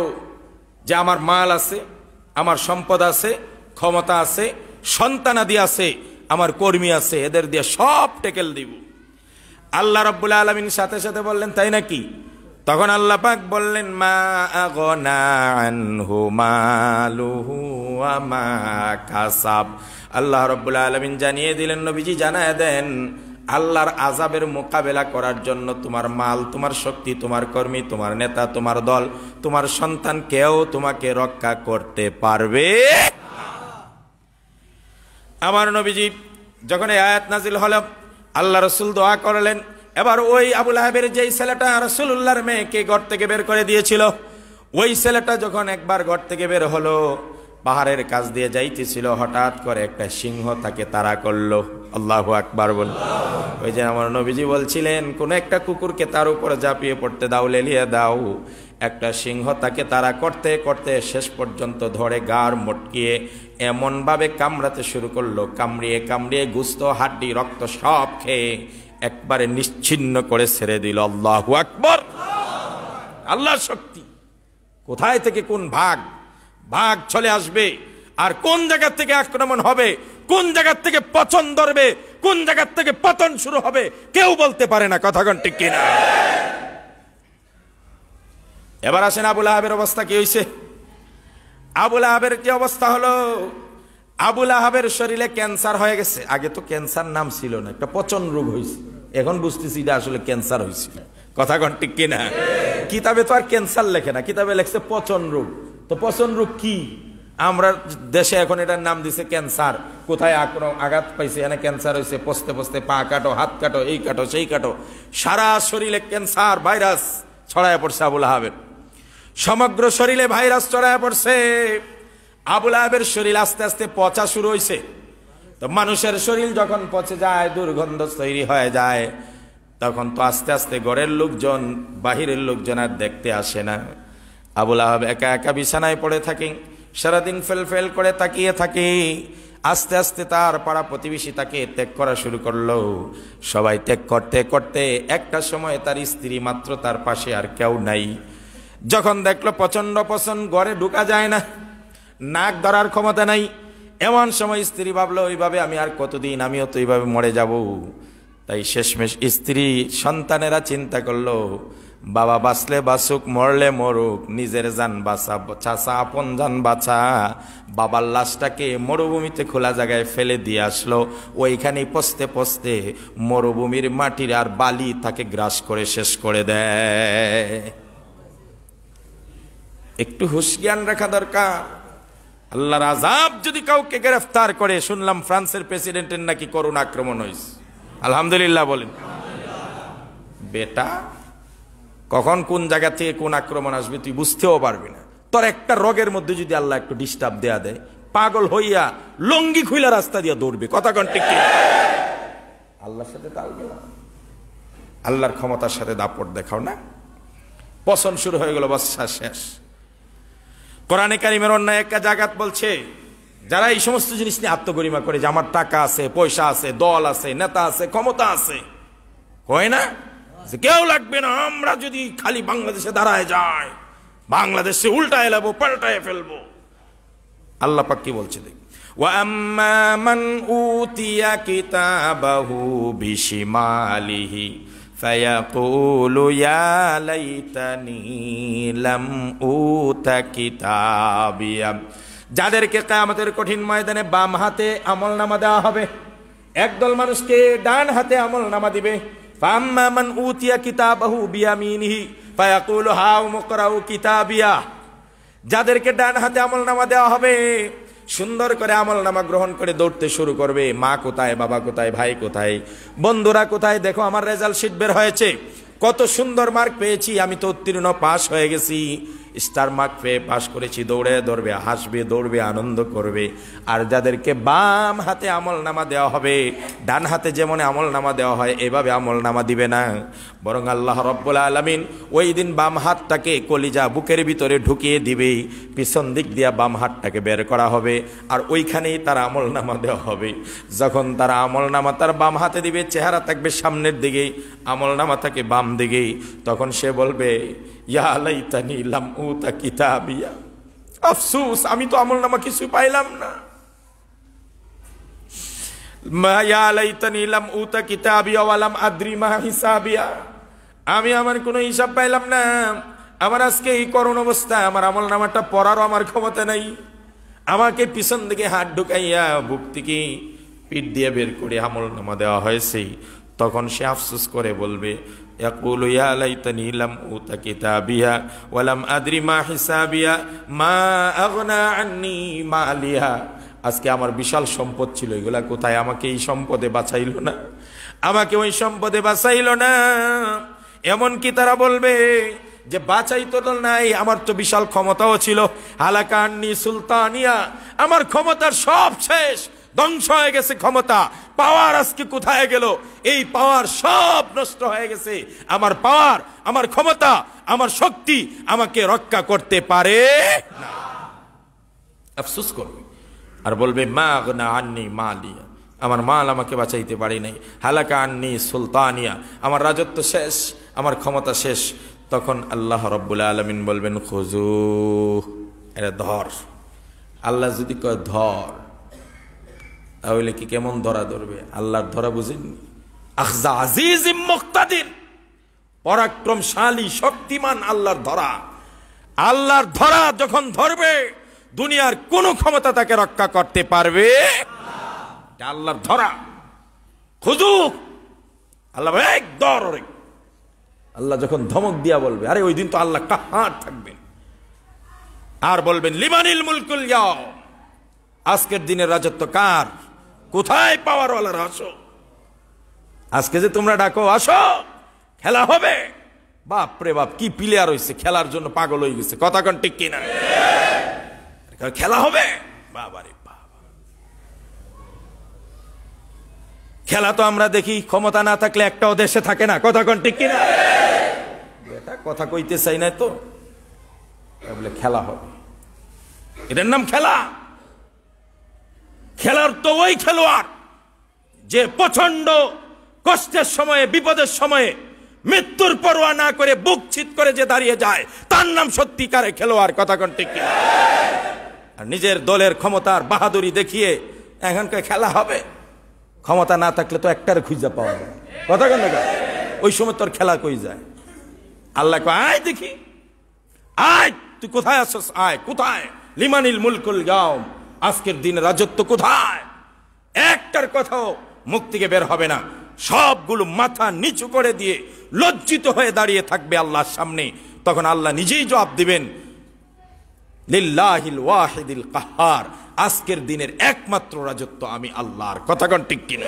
যে আমার মাল আছে, আমার সম্পদ আছে, ক্ষমতা আছে, সন্তানাদি আছে, আমার কর্মী আছে, এদের দিয়ে সব টেকেল দিব। আল্লাহ রাব্বুল আলামিন সাথে সাথে বললেন তাই নাকি? তখন আল্লাহ পাক বললেন মা আগনা আনহু মালুহু ওয়া মা কাসাব। আল্লাহ রাব্বুল আলামিন জানিয়ে দিলেন, নবীজি জানায় দেন, আল্লাহর আযাবের মোকাবেলা করার জন্য তোমার মাল, তোমার শক্তি, তোমার কর্মী, তোমার নেতা, তোমার দল, তোমার সন্তান কেউ তোমাকে রক্ষা করতে পারবে। আমার নবীজি যখন এই আয়াত নাজিল হলো, আল্লাহ রাসূল দোয়া করলেন। এবার ওই আবুল আহাবের যেই ছেলেটা রাসূলুল্লাহর মেয়েকে ঘর থেকে বের করে দিয়েছিল, ওই ছেলেটা যখন একবার ঘর থেকে বের হলো, পাহাড়ের কাছ দিয়ে যাইতেছিল, হঠাৎ করে একটা সিংহ তাকে তাড়া করলো। আল্লাহু আকবার বল। ওই যে আমার নবীজি বলছিলেন, কোন একটা কুকুরকে তার উপর ঝাঁপিয়ে পড়তে দাও, লেলিয়ে দাও। একটা সিংহ তাকে তাড়া করতে করতে শেষ পর্যন্ত ধরে গাড় মটকিয়ে এমনভাবে কামড়াতে শুরু করলো, কামড়িয়ে কামড়িয়ে গুস্ত, হাড্ডি, রক্ত সব খেয়ে একবারে নিশ্চিহ্ন করে ছেড়ে দিল। আল্লাহু আকবার। আল্লাহর শক্তি। কোথায় থেকে কোন ভাগ চলে আসবে, আর কোন জায়গা থেকে আক্রমণ হবে, কোন জায়গা থেকে পতন ধরবে, কোন জায়গা থেকে পতন শুরু হবে, কেউ বলতে পারে না। কথা কোন ঠিক কিনা? এবার আসেন আবুল আহাবের অবস্থা কি হয়েছে। আবুল আহাবের কি অবস্থা হলো? আবুল আহাবের শরীরে ক্যান্সার হয়ে গেছে। আগে তো ক্যান্সার নাম ছিল না, একটা পচন রোগ হয়েছে। এখন বুঝতেছি এটা আসলে ক্যান্সার হয়েছিল। কথা কোন ঠিক কিনা? কিতাবে তো আর ক্যান্সার লেখে না, কিতাবে লেখছে পচন রোগ। তো পচন রোগ কি? আমরা দেশে এখন এটার নাম দিছে ক্যান্সার। কোথায় আঘাত পাইছে, এখানে ক্যান্সার হয়েছে, পচতে পচতে পা কাটো, হাত কাটো, এই কাটো সেই কাটো, সারা শরীরে ক্যান্সার ভাইরাস ছড়ায় পড়ছে আবুল আহাবের। সমগ্র শরীরে ভাইরাস ছড়ায় পড়ছে। আবুল আহাবের শরীর আস্তে আস্তে পচা শুরু হয়েছে। তো মানুষের শরীর যখন পচে যায়, দুর্গন্ধ তৈরি হয়ে যায়, তখন তো আস্তে আস্তে ঘরের লোকজন, বাহিরের লোকজন আর দেখতে আসে না। আবুল আহাব একা একা বিছানায় পড়ে থাকে, সারাদিন ফেল করে তাকিয়ে থাকে। আস্তে আস্তে তার পাড়া প্রতিবেশী তাকে ত্যাগ করা শুরু করলো। সবাই ত্যাগ করতে করতে একটা সময় তার স্ত্রী মাত্র তার পাশে, আর কেউ নাই। যখন দেখলো প্রচন্ড পছন্দ, ঘরে ঢুকা যায় না, নাক ধরার ক্ষমতা নাই, এমন সময় স্ত্রী ভাবলো, ওইভাবে আমি আর কতদিন, আমিও তো এইভাবে মরে যাব। তাই শেষমেশ স্ত্রী সন্তানেরা চিন্তা করলো, বাবা বাঁচলে বাঁচুক, মরলে মরুক, নিজের জান বাঁচা, চাচা আপন জান বাঁচা। বাবার লাশটাকে মরুভূমিতে খোলা জায়গায় ফেলে দিয়ে আসলো। ওইখানে পচতে পচতে মরুভূমির মাটির আর বালি তাকে গ্রাস করে শেষ করে দেয়। একটু হুঁশ জ্ঞান রাখা দরকার। আল্লাহর আযাব যদি কাউকে গ্রেফতার করে, শুনলাম ফ্রান্সের প্রেসিডেন্টের নাকি করোনা আক্রমণ হয়েছে। আলহামদুলিল্লাহ বলেন। বেটা, কখন কোন জায়গা থেকে কোন আক্রমণ আসবে তুই বুঝতেও পারবি না। তোর একটা রোগের মধ্যে যদি আল্লাহ একটু ডিস্টার্ব দেয়া দেয়, পাগল হইয়া লঙ্গি খুইলা রাস্তা দিয়ে দৌড়বে। কথা কোন ঠিক কিনা? আল্লাহর সাথে তাল মেলাও, আল্লাহর ক্ষমতার সাথে দাপট দেখাও না। পছন্দ শুরু হয়ে গেল, বাচ্চা শেষ। কোরআনে কারিমের অন্য একটা জায়গাত বলছে, যারা এই সমস্ত জিনিস নিয়ে আত্মগরিমা করে যে আমার টাকা আছে, পয়সা আছে, দল আছে, নেতা আছে, ক্ষমতা আছে, হয় না যে কেউ লাগবে না, আমরা যদি খালি বাংলাদেশে দাঁড়ায় যাই, বাংলাদেশে উল্টায় লাবো, পাল্টায় ফেলবো। আল্লাহ পাক কি বলছে দেখ, ওয়া আম্মা মান উতিয়া কিতাবাহু বিশিমালিহি ফায়াকুলু ইয়া লাইতানি লাম উতা কিতাবিয়া। যাদেরকে কিয়ামতের কঠিন ময়দানে বাম হাতে আমলনামা দেওয়া হবে, একদল মানুষকে ডান হাতে আমলনামা দিবে। ফাম্মা মান উতিয়া কিতাবাহু বিয়ামিনিহি ফায়াকুলু হাউ মুকরাউ কিতাবিয়া। যাদেরকে ডান হাতে আমলনামা দেওয়া হবে, সুন্দর করে আমলনামা গ্রহণ করে দৌড়তে শুরু করবে। মা কোথায়, বাবা কোথায়, ভাই কোথায়, বন্ধুরা কোথায়, দেখো আমার রেজাল্ট শিট বের হয়েছে, কত সুন্দর মার্ক পেয়েছি, আমি তো উত্তীর্ণ, পাস হয়ে গেছি, স্টার মার্ক পেয়ে পাস করেছি। দৌড়ে দৌড়বে, হাসবে, দৌড়বে, আনন্দ করবে। আর যাদেরকে বাম হাতে আমলনামা দেওয়া হবে, ডান হাতে যেমন আমলনামা দেওয়া হয় এভাবে আমলনামা দিবে না, বরং আল্লাহ রব্বুল আলামিন ওই দিন বাম হাতটাকে কলিজা বুকের ভিতরে ঢুকিয়ে দিবে, পিছন দিক দিয়ে বাম হাতটাকে বের করা হবে, আর ওইখানেই তার আমলনামা দেওয়া হবে। যখন তারা আমলনামা তার বাম হাতে দিবে, চেহারা থাকবে সামনের দিকে, আমলনামা থাকে বাম দিকে, তখন সে বলবে, ইয়া লাইতানি লাম উতা কিতাবিয়া, আফসোস আমি তো আমলনামা কিছু পাইলাম না। ইয়া লাইতানি লাম উতা কিতাবিয়া ওয়া লাম আদরি মা হিসাবিয়া, আমি আমার কোনো হিসাব পাইলাম না, আমার আজকে এই করুণ অবস্থা, আমার আমলনামাটা পড়ারও আমার ক্ষমতা নাই। আমাকে পিছন দিকে হাত ঢুকাইয়া বুক থেকে পিঠ দিয়ে বের করে আমলনামা দেওয়া হয়েছে। তখন সে আফসোস করে বলবে, ইয়াকুলু ইয়া লাইতানি লাম উতা কিতাবিয়া ওয়া লাম আদরি মা হিসাবিয়া মা আগনা আন্নি মালিয়া। আজকে আমার বিশাল সম্পদ ছিল, এগুলা কোথায়, আমাকে এই সম্পদে বাঁচাইল না, আমাকে ওই সম্পদে বাঁচাইল না। এমন কি তারা বলবে যে বাঁচাইতো নাই, আমার তো বিশাল ক্ষমতাও ছিল, হালাকান্নি সুলতানিয়া, আমার ক্ষমতার সব শেষ, ধ্বংস হয়ে গেছে ক্ষমতা, পাওয়ার আজকে কোথায় গেল? এই পাওয়ার সব নষ্ট হয়ে গেছে। আমার পাওয়ার, আমার ক্ষমতা, আমার শক্তি আমাকে রক্ষা করতে পারে না। আফসোস করবে আর বলবে মা আগনা আন্নি মালিয়া, আমার মাল আমাকে বাঁচাইতে পারে নাই, হালাকা আন্নি সুলতানিয়া, আমার রাজত্ব শেষ, আমার ক্ষমতা শেষ। তখন আল্লাহ রাব্বুল আলামিন বলবেন খুজু, এটা ধর। আল্লাহ যদি কয় ধর, তাহলে কি কেমন ধরা ধরবে? আল্লাহর ধরা বুঝেননি? আখযা আজিজিম মুক্তাদির, পরাক্রমশালী শক্তিমান আল্লাহর ধরা। আল্লাহর ধরা যখন ধরবে, দুনিয়ার কোন ক্ষমতা তাকে রক্ষা করতে পারবে না। আল্লাহর ধরা খুজু, আল্লাহ এক ধর। আল্লাহ যখন ধমক দিয়া বলবে, আরে ওই দিন তো আল্লাহ কাহার থাকবেন, আর বলবেন লিমানিল মুলকুল ইয়াউম, আজকের দিনের রাজত্ব কার? কোথায় পাওয়ার ওয়ালারা? আসো আজকে যে তোমরা ডাকো, আসো খেলা হবে। বাপ রে বাপ, কি প্লেয়ার হইছে, খেলার জন্য পাগল হয়ে গেছে। কথা কোন ঠিক কিনা? খেলা হবে, বাবা রে বাবা। খেলা তো আমরা দেখি, ক্ষমতা না থাকলে একটাও দেশে থাকে না। কথা কোন ঠিক কিনা? এটা কথা কইতে চাই না তো, বলে খেলা হবে, এটার নাম খেলা। খেলার তো ওই খেলোয়াড় যে প্রচন্ড কষ্টের সময়ে, বিপদের সময়ে মৃত্যুর পরোয়া না করে বুক চিত করে যে দাঁড়িয়ে যায়, তার নাম সত্যিকারের খেলোয়াড়। কথা কোন ঠিক কিনা? আর নিজের দলের ক্ষমতার বাহাদুরি দেখিয়ে এখনকার খেলা হবে, ক্ষমতা না থাকলে তো একটার খুঁজে পাওয়া যায়। কথা কোন না? ওই সময় তোর খেলা কই যায়? আল্লাহ কয় আয় দেখি, আয় তুই কোথায় আসছ, আয় কোথায়? লিমানিল মুলকুল ইয়াউম, আজকের দিনে রাজত্ব কোথায়? একটার কথাও মুখ থেকে বের হবে না। সবগুলো মাথা নিচু করে দিয়ে লজ্জিত হয়ে দাঁড়িয়ে থাকবে আল্লাহর সামনে। তখন আল্লাহ নিজেই জবাব দিবেন, লিল্লাহিল ওয়াহিদিল কাহ্হার, আজকের দিনের একমাত্র রাজত্ব আমি আল্লাহর। কথা কোন ঠিক কিনা?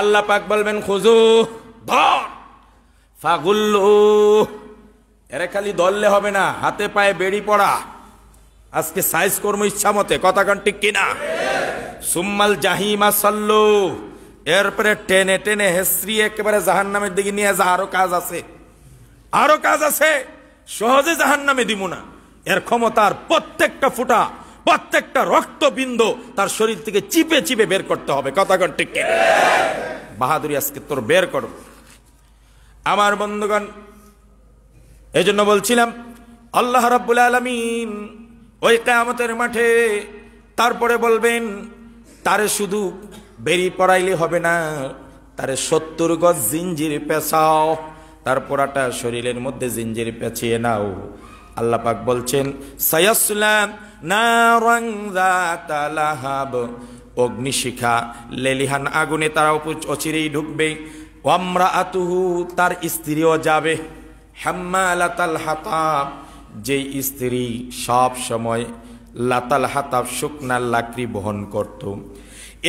আল্লাহ পাক বলবেন খুজু, ধর, ফাগুল্লু, এরা খালি ধরলে হবে না, হাতে পায়ে বেড়ি পড়া। আজকে সাইজ কর্ম ইচ্ছা মতে। কথা কোন ঠিক কিনা? সুম্মাল জাহিমা সাল্লু, এরপরে টেনে টেনে হেসরি একেবারে জাহান্নামের দিকে নিয়ে যা। আরো কাজ আছে, আরো কাজ আছে, সহজে জাহান্নামে দিব না। এর ক্ষমতার প্রত্যেকটা ফুটা, প্রত্যেকটা রক্তবিন্দু তার শরীর থেকে চিপে চিপে বের করতে হবে। কথা কোন ঠিক কিনা? বাহাদুরি আজকে তোর বের করো। আমার বন্ধুগণ, এই জন্য বলছিলাম আল্লাহ রাব্বুল আলামিন ওই কিয়ামতের মাঠে তারপরে বলবেন, তারে শুধু বেরি পড়াইলে হবে না, তারে 70 গজ জিঞ্জির পেঁচাও, তার পুরাটা শরীরের মধ্যে জিঞ্জির পেঁচিয়ে নাও। আল্লাহ পাক বলছেন সায়াসলাম নারান যাতা লাহাব, অগ্নিশিখা লেলিহান আগুনে তারা অচিরেই ঢুকবে। ওয়ামরাআতুহু, তার স্ত্রীও যাবে। হাম্মালাতাল হাতাব, যেই স্ত্রী সব সময় লাতাল হাতাব, শুকনা লাকড়ি বহন করত।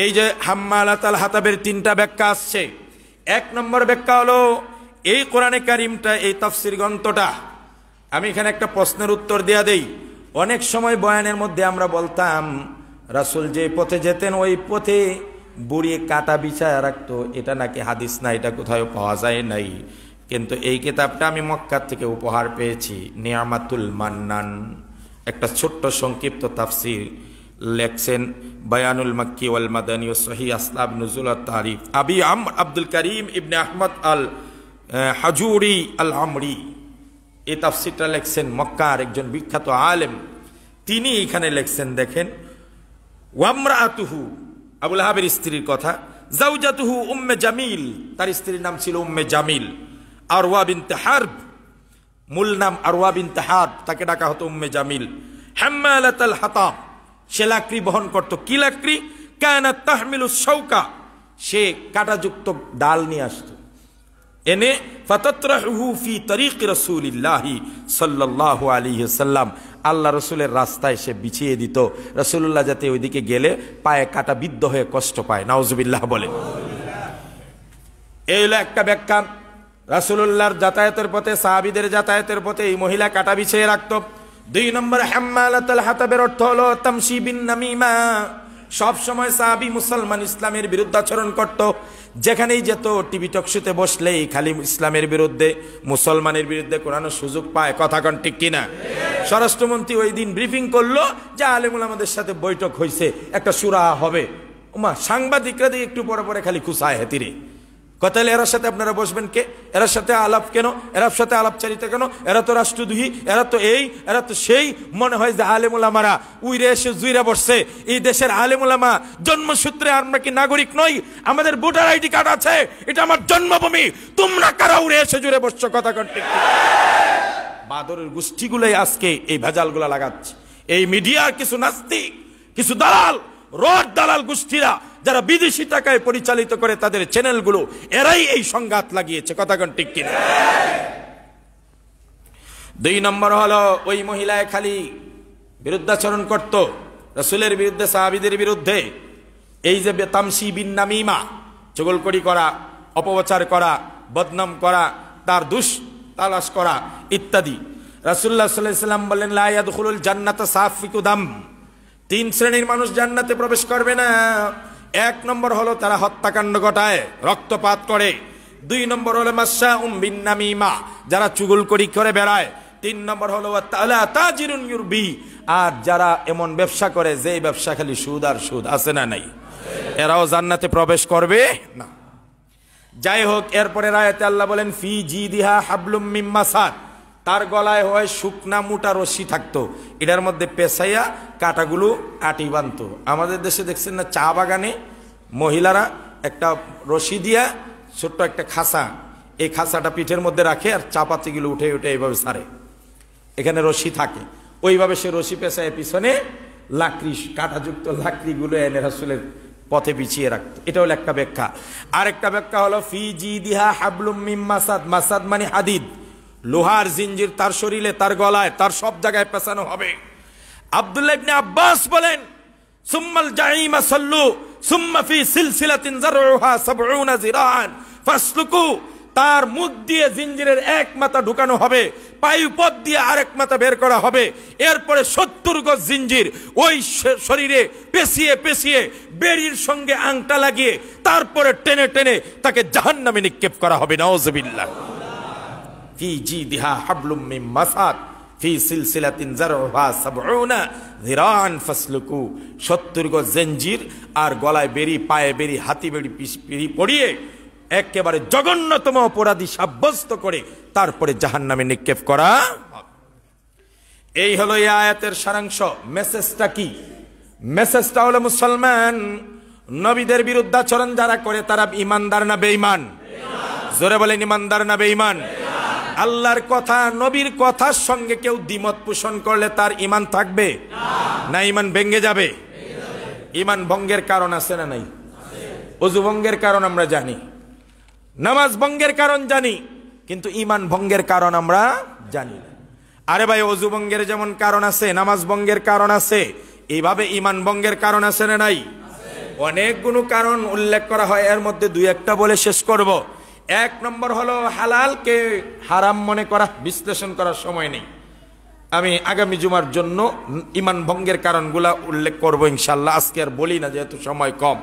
এই যে হাম্মালাতাল হাতাবের 3টা ব্যাখ্যা আসছে। 1 নম্বর ব্যাখ্যা হলো এই কোরআনে কারিমটা, এই তাফসীর গ্রন্থটা, আমি এখানে একটা প্রশ্নের উত্তর দেয়া দেই। অনেক সময় বয়ানের মধ্যে আমরা বলতাম রাসূল যে পথে যেতেন ওই পথে বুড়ি কাটা বিছায়া রাখতো, এটা নাকি হাদিস না, এটা কোথাও পাওয়া যায় নাই। কিন্তু এই কিতাবটা আমি মক্কা থেকে উপহার পেয়েছি, নিয়ামাতুল মান্নান, একটা ছোট্ট সংক্ষিপ্ত তাফসীর লেখছেন বায়ানুল মাক্কি ওয়াল মাদানী ও সহিহ আসবাব নুজুল আত তারিফ, আবি আমর আব্দুল করিম ইবনে আহমদ আল হাজুরি আল আমরি। এই তাফসীরটা লেখছেন মক্কার একজন বিখ্যাত আলেম, তিনি এখানে লেখছেন, দেখেন, ওয়ামরাআতুহু, আবুল আহাবের স্ত্রীর কথা, জাওজাতুহু উম্মে জামিল, তার স্ত্রীর নাম ছিল উম্মে জামিল। আরওয়া বিনতে হারব, মূল নাম আরওয়া বিনতে হারব, তাকে ডাকা হতো উম্মে জামিল। হাম্মালাতাল হাতাব, সে লাকড়ি বহন করত। কি লাকড়ি? কানাত তাহমিলুস শাওকা, সে কাঁটাযুক্ত ডাল নিয়ে আসতো, এনে ফাতাতরাহু ফি তরিক রাসূলিল্লাহি সাল্লাল্লাহু আলাইহি ওয়াসাল্লাম, আল্লাহ রসুলের রাস্তায় সে বিছিয়ে দিত, রাসূলুল্লাহ যাতে ওইদিকে গেলে পায়ে কাটা বিদ্ধ হয়ে কষ্ট পায়। নাউজুবিল্লাহ বলে। এই হলো একটা ব্যাখ্যা। রাসূলুল্লাহর যাতায়াতের পথে, সাহাবীদের যাতায়াতের পথে এই মহিলা কাটা বিছিয়ে রাখত। 2 নম্বর হাম্মালাতুল হাতাবের অর্থ হলো তামশি বিন নামিমা। সব সময় সাহাবী মুসলমান ইসলামের বিরুদ্ধাচরণ করত। যেখানেই যেত টিভি টকশোতে বসলেই খালি ইসলামের বিরুদ্ধে, মুসলমানের বিরুদ্ধে কোরআনের সুযোগ পায়। কথা কন ঠিক কিনা? স্বরাষ্ট্রমন্ত্রী ওই দিন ব্রিফিং করলো যে আলেমুল আমাদের সাথে বৈঠক হয়েছে, একটা সুরা হবে। ওমা, সাংবাদিকরা দিয়ে একটু পরে পরে খালি খুশায় হেতিরে কথা। এরার সাথে আপনারা বসবেন কে? এরার সাথে আলাপ কেন? এরার সাথে আলাপচারিতা কেন? এরা তো রাষ্ট্রদ্রোহী, এরা তো এই, এরা তো সেই। মনে হয় যে আলেমুল আমারা উইরে এসে জুইরা বসছে। এই দেশের আলেমুল আমা জন্মসূত্রে আমরা কি নাগরিক নই? আমাদের ভোটার আইডি কার্ড আছে, এটা আমার জন্মভূমি। তোমরা কারা উড়ে এসে জুড়ে বসছো? কথা কন ঠিক? বাদরের গোষ্ঠীগুলোই আজকে এই ভেজালগুলা লাগাচ্ছে। এই মিডিয়ার কিছু নাস্তিক, কিছু দালাল, রড দালাল গোষ্ঠীরা যারা বিদেশি টাকায় পরিচালিত করে তাদের চ্যানেলগুলো, এরাই এই সংঘাত লাগিয়েছে। কথা কন ঠিক কিনা? 2 নম্বর হলো ওই মহিলায় খালি বিরুদ্ধাচরণ করত রাসূলের বিরুদ্ধে, সাহাবীদের বিরুদ্ধে। এই যে তামশি বিন নামিমা, চগলকড়ি করা, অপপ্রচার করা, বদনাম করা, তার দুষ তালাশ করা ইত্যাদি। রাসূলুল্লাহ সাল্লাল্লাহু আলাইহি ওয়াসাল্লাম বলেন লা ইয়াদখুলুল জান্নাতা সাফিকু দাম। 3 শ্রেণীর মানুষ জান্নাতে প্রবেশ করবে না। 1 নম্বর হলো তারা হত্যাকাণ্ড ঘটায়, রক্তপাত করে। 2 নম্বর হলো মাশাউম বিন নামিমা, যারা চুগলখড়ি করে বেড়ায়। 3 নম্বর হলো তাআলা তাজিরুন ইউরবি, আর যারা এমন ব্যবসা করে যে ব্যবসা খালি সুদ আর সুদ, আছে না নাই? এরাও জান্নাতে প্রবেশ করবে না। যাই হোক, এরপরে আয়াতে আল্লাহ বলেন ফি জিদিহা হাবলুম মিন মাসাদ, তার গলায় হয় শুকনা মোটা রশি থাকতো, এটার মধ্যে পেঁচাইয়া কাটাগুলো আটি বানতো। আমাদের দেশে দেখছেন না, চা বাগানে মহিলারা একটা রশি দিয়া ছোট্ট একটা খাসা, এই খাসাটা পিঠের মধ্যে রাখে আর চা পাতিগুলো উঠে উঠে এইভাবে সারে, এখানে রশি থাকে। ওইভাবে সে রশি পেঁচায় পিছনে লাকড়ি, কাঁটাযুক্ত লাকড়িগুলো এনে রাসূলের পথে বিছিয়ে রাখতো। এটা হলো একটা ব্যাখ্যা। আরেকটা ব্যাখ্যা হলো ফি জিদিহা হাবলুম মিন মাসাদ। মাসাদ মানে হাদিদ, লোহার জিঞ্জির তার শরীরে, তার গলায়, তার সব জায়গায় পেঁচানো হবে। আব্দুল্লাহ ইবনে আব্বাস বলেন সুম্মাল জাহিমা সাল্লু সুম্মা ফি সিলসিলাতিন যারউহা 70 জিরান ফাসলুকু, তার মুখ দিয়ে জিঞ্জিরের এক মাথা ঢুকানো হবে, পায়ুপথ দিয়ে আরেক মাথা বের করা হবে। এরপরে 70 গজ জিঞ্জির ওই শরীরে পেঁচিয়ে পেঁচিয়ে বেড়ির সঙ্গে আংটা লাগিয়ে তারপরে টেনে টেনে তাকে জাহান্নামে নিক্ষেপ করা হবে। নাউযুবিল্লাহ। ফি জিদিহা হাবলুম মিন মাসাদ ফি সিলসিলাতিন যারউহা 70 যিরান ফাসলুকু, 70 গজ জিঞ্জির আর গলায় বেড়ি, পায়ে বেড়ি, হাতি বেড়ি পরিয়ে একেবারে জঘন্যতম অপরাধী সাব্যস্ত করে তারপরে জাহান্নামে নিক্ষেপ করা। এই হলো এই আয়াতের সারাংশ। মেসেজটা কি? মেসেজটা হলো মুসলমান নবীদের বিরুদ্ধাচরণ যারা করে তারা ইমানদার না বেঈমান? জোরে বলেন, ইমানদার না বেঈমান? আল্লাহর কথা, নবীর কথার সঙ্গে কেউ দ্বিমত পোষণ করলে তার ইমান থাকবে না ইমান ভেঙে যাবে? ইমান ভঙ্গের কারণ আছে না নাই? ওযু ভঙ্গের কারণ আমরা জানি, নামাজ ভঙ্গের কারণ জানি, কিন্তু ইমান ভঙ্গের কারণ আমরা জানি না। আরে ভাই, ওযু ভঙ্গের যেমন কারণ আছে, নামাজ ভঙ্গের কারণ আছে, এইভাবে ইমান ভঙ্গের কারণ আছে না নাই? অনেকগুলো কারণ উল্লেখ করা হয়, এর মধ্যে 2-1টা বলে শেষ করব। 1 নম্বর হলো হালালকে হারাম মনে করা। বিশ্লেষণ করার সময় নেই, আমি আগামী জুমার জন্য ইমান ভঙ্গের কারণগুলা উল্লেখ করব ইনশাআল্লাহ। আজকে আর বলি না, যেহেতু সময় কম।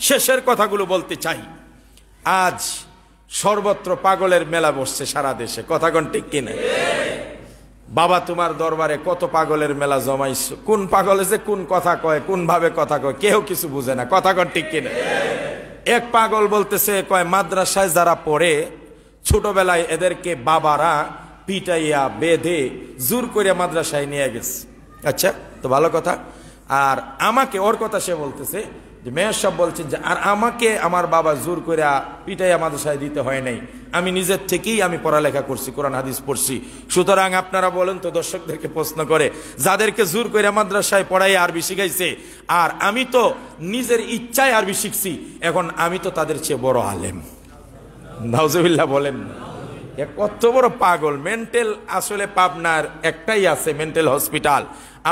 শেষের কথাগুলো বলতে চাই। আজ সর্বত্র পাগলের মেলা বসছে সারা দেশে। কথা কোন ঠিক কিনা? বাবা, তোমার দরবারে কত পাগলের মেলা জমাইছো। কোন পাগলে যে কোন কথা কয়, কোন ভাবে কথা কয়, কেউ কিছু বুঝে না। কথা কোন ঠিক কিনা? এক পাগল বলতেছে, কয় মাদ্রাসায় যারা পড়ে ছোটবেলায় এদেরকে বাবারা পিটাইয়া বেঁধে জোর করে মাদ্রাসায় নিয়ে গেছে। আচ্ছা, তো ভালো কথা। আর আমাকে, ওর কথা সে বলতেছে যে মেয়র সাহেব বলছেন যে আর আমাকে আমার বাবা জোর করে পিটাইয়া মাদ্রাসায় দিতে হয় নাই, আমি নিজের থেকেই আমি পড়ালেখা করছি, কোরআন হাদিস পড়ছি। সুতরাং আপনারা বলেন তো, দর্শকদেরকে প্রশ্ন করে, যাদেরকে জোর করে মাদ্রাসায় পড়াই আরবি শিখাইছে আর আমি তো নিজের ইচ্ছায় আরবি শিখছি, এখন আমি তো তাদের চেয়ে বড় আলেম। নাউজুবিল্লাহ বলেন। কত বড় পাগল! মেন্টাল আসলে পাবনার একটাই আছে, মেন্টাল হসপিটাল।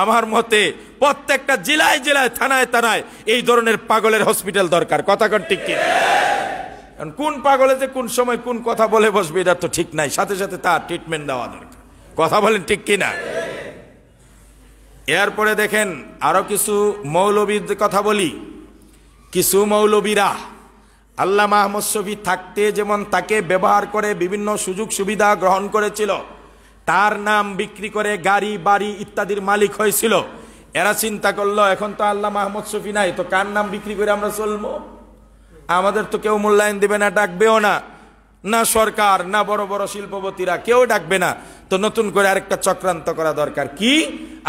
আমার মতে প্রত্যেকটা জেলায় জেলায়, থানায় থানায় এই ধরনের পাগলের হসপিটাল দরকার। কথা কোন ঠিক কি? কারণ কোন পাগলে যে কোন সময় কোন কথা বলে বসবে এটা তো ঠিক নাই, সাথে সাথে তার ট্রিটমেন্ট দেওয়া দরকার। কথা বলেন ঠিক কিনা? এরপরে দেখেন আরো কিছু মৌলবীর কথা বলি। কিছু মৌলবীরা আল্লামা আহমদ শফী থাকতে যেমন তাকে ব্যবহার করে বিভিন্ন সুযোগ সুবিধা গ্রহণ করেছিল, তার নাম বিক্রি করে গাড়ি বাড়ি ইত্যাদির মালিক হয়েছিল, এরা চিন্তা করলো এখন তো আল্লামা আহমদ শফী নাই, তো কার নাম বিক্রি করে আমরা চলবো? আমাদের তো কেউ মূল্যায়ন দেবে না, ডাকবেও না, না সরকার না বড় বড় শিল্পপতিরা, কেউ ডাকবে না। তো নতুন করে আরেকটা চক্রান্ত করা দরকার। কি?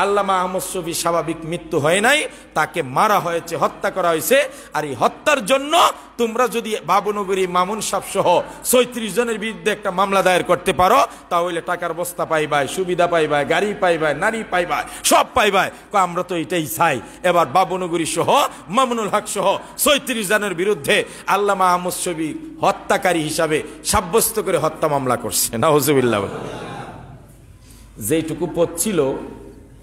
আল্লামা আহমদ শফী স্বাভাবিক মৃত্যু হয় নাই, তাকে মারা হয়েছে, হত্যা করা হয়েছে। আর এই হত্যার জন্য তোমরা যদি বাবুনগরী মামুন সাহেব সহ ৩৬ জনের বিরুদ্ধে একটা মামলা দায়ের করতে পারো, তাহলে টাকার বস্তা পাইবাই, সুবিধা পাইবাই, গাড়ি পাইবাই, নারী পাইবাই, সব পাইবাই। আমরা তো এটাই চাই। এবার বাবুনগরী সহ মামুনুল হক সহ ৩৬ জনের বিরুদ্ধে আল্লামা আহমদ শফী হত্যাকারী হিসাবে সাব্যস্ত করে হত্যা মামলা করছে। নাউজুবিল্লাহ। যেইটুকু পচছিল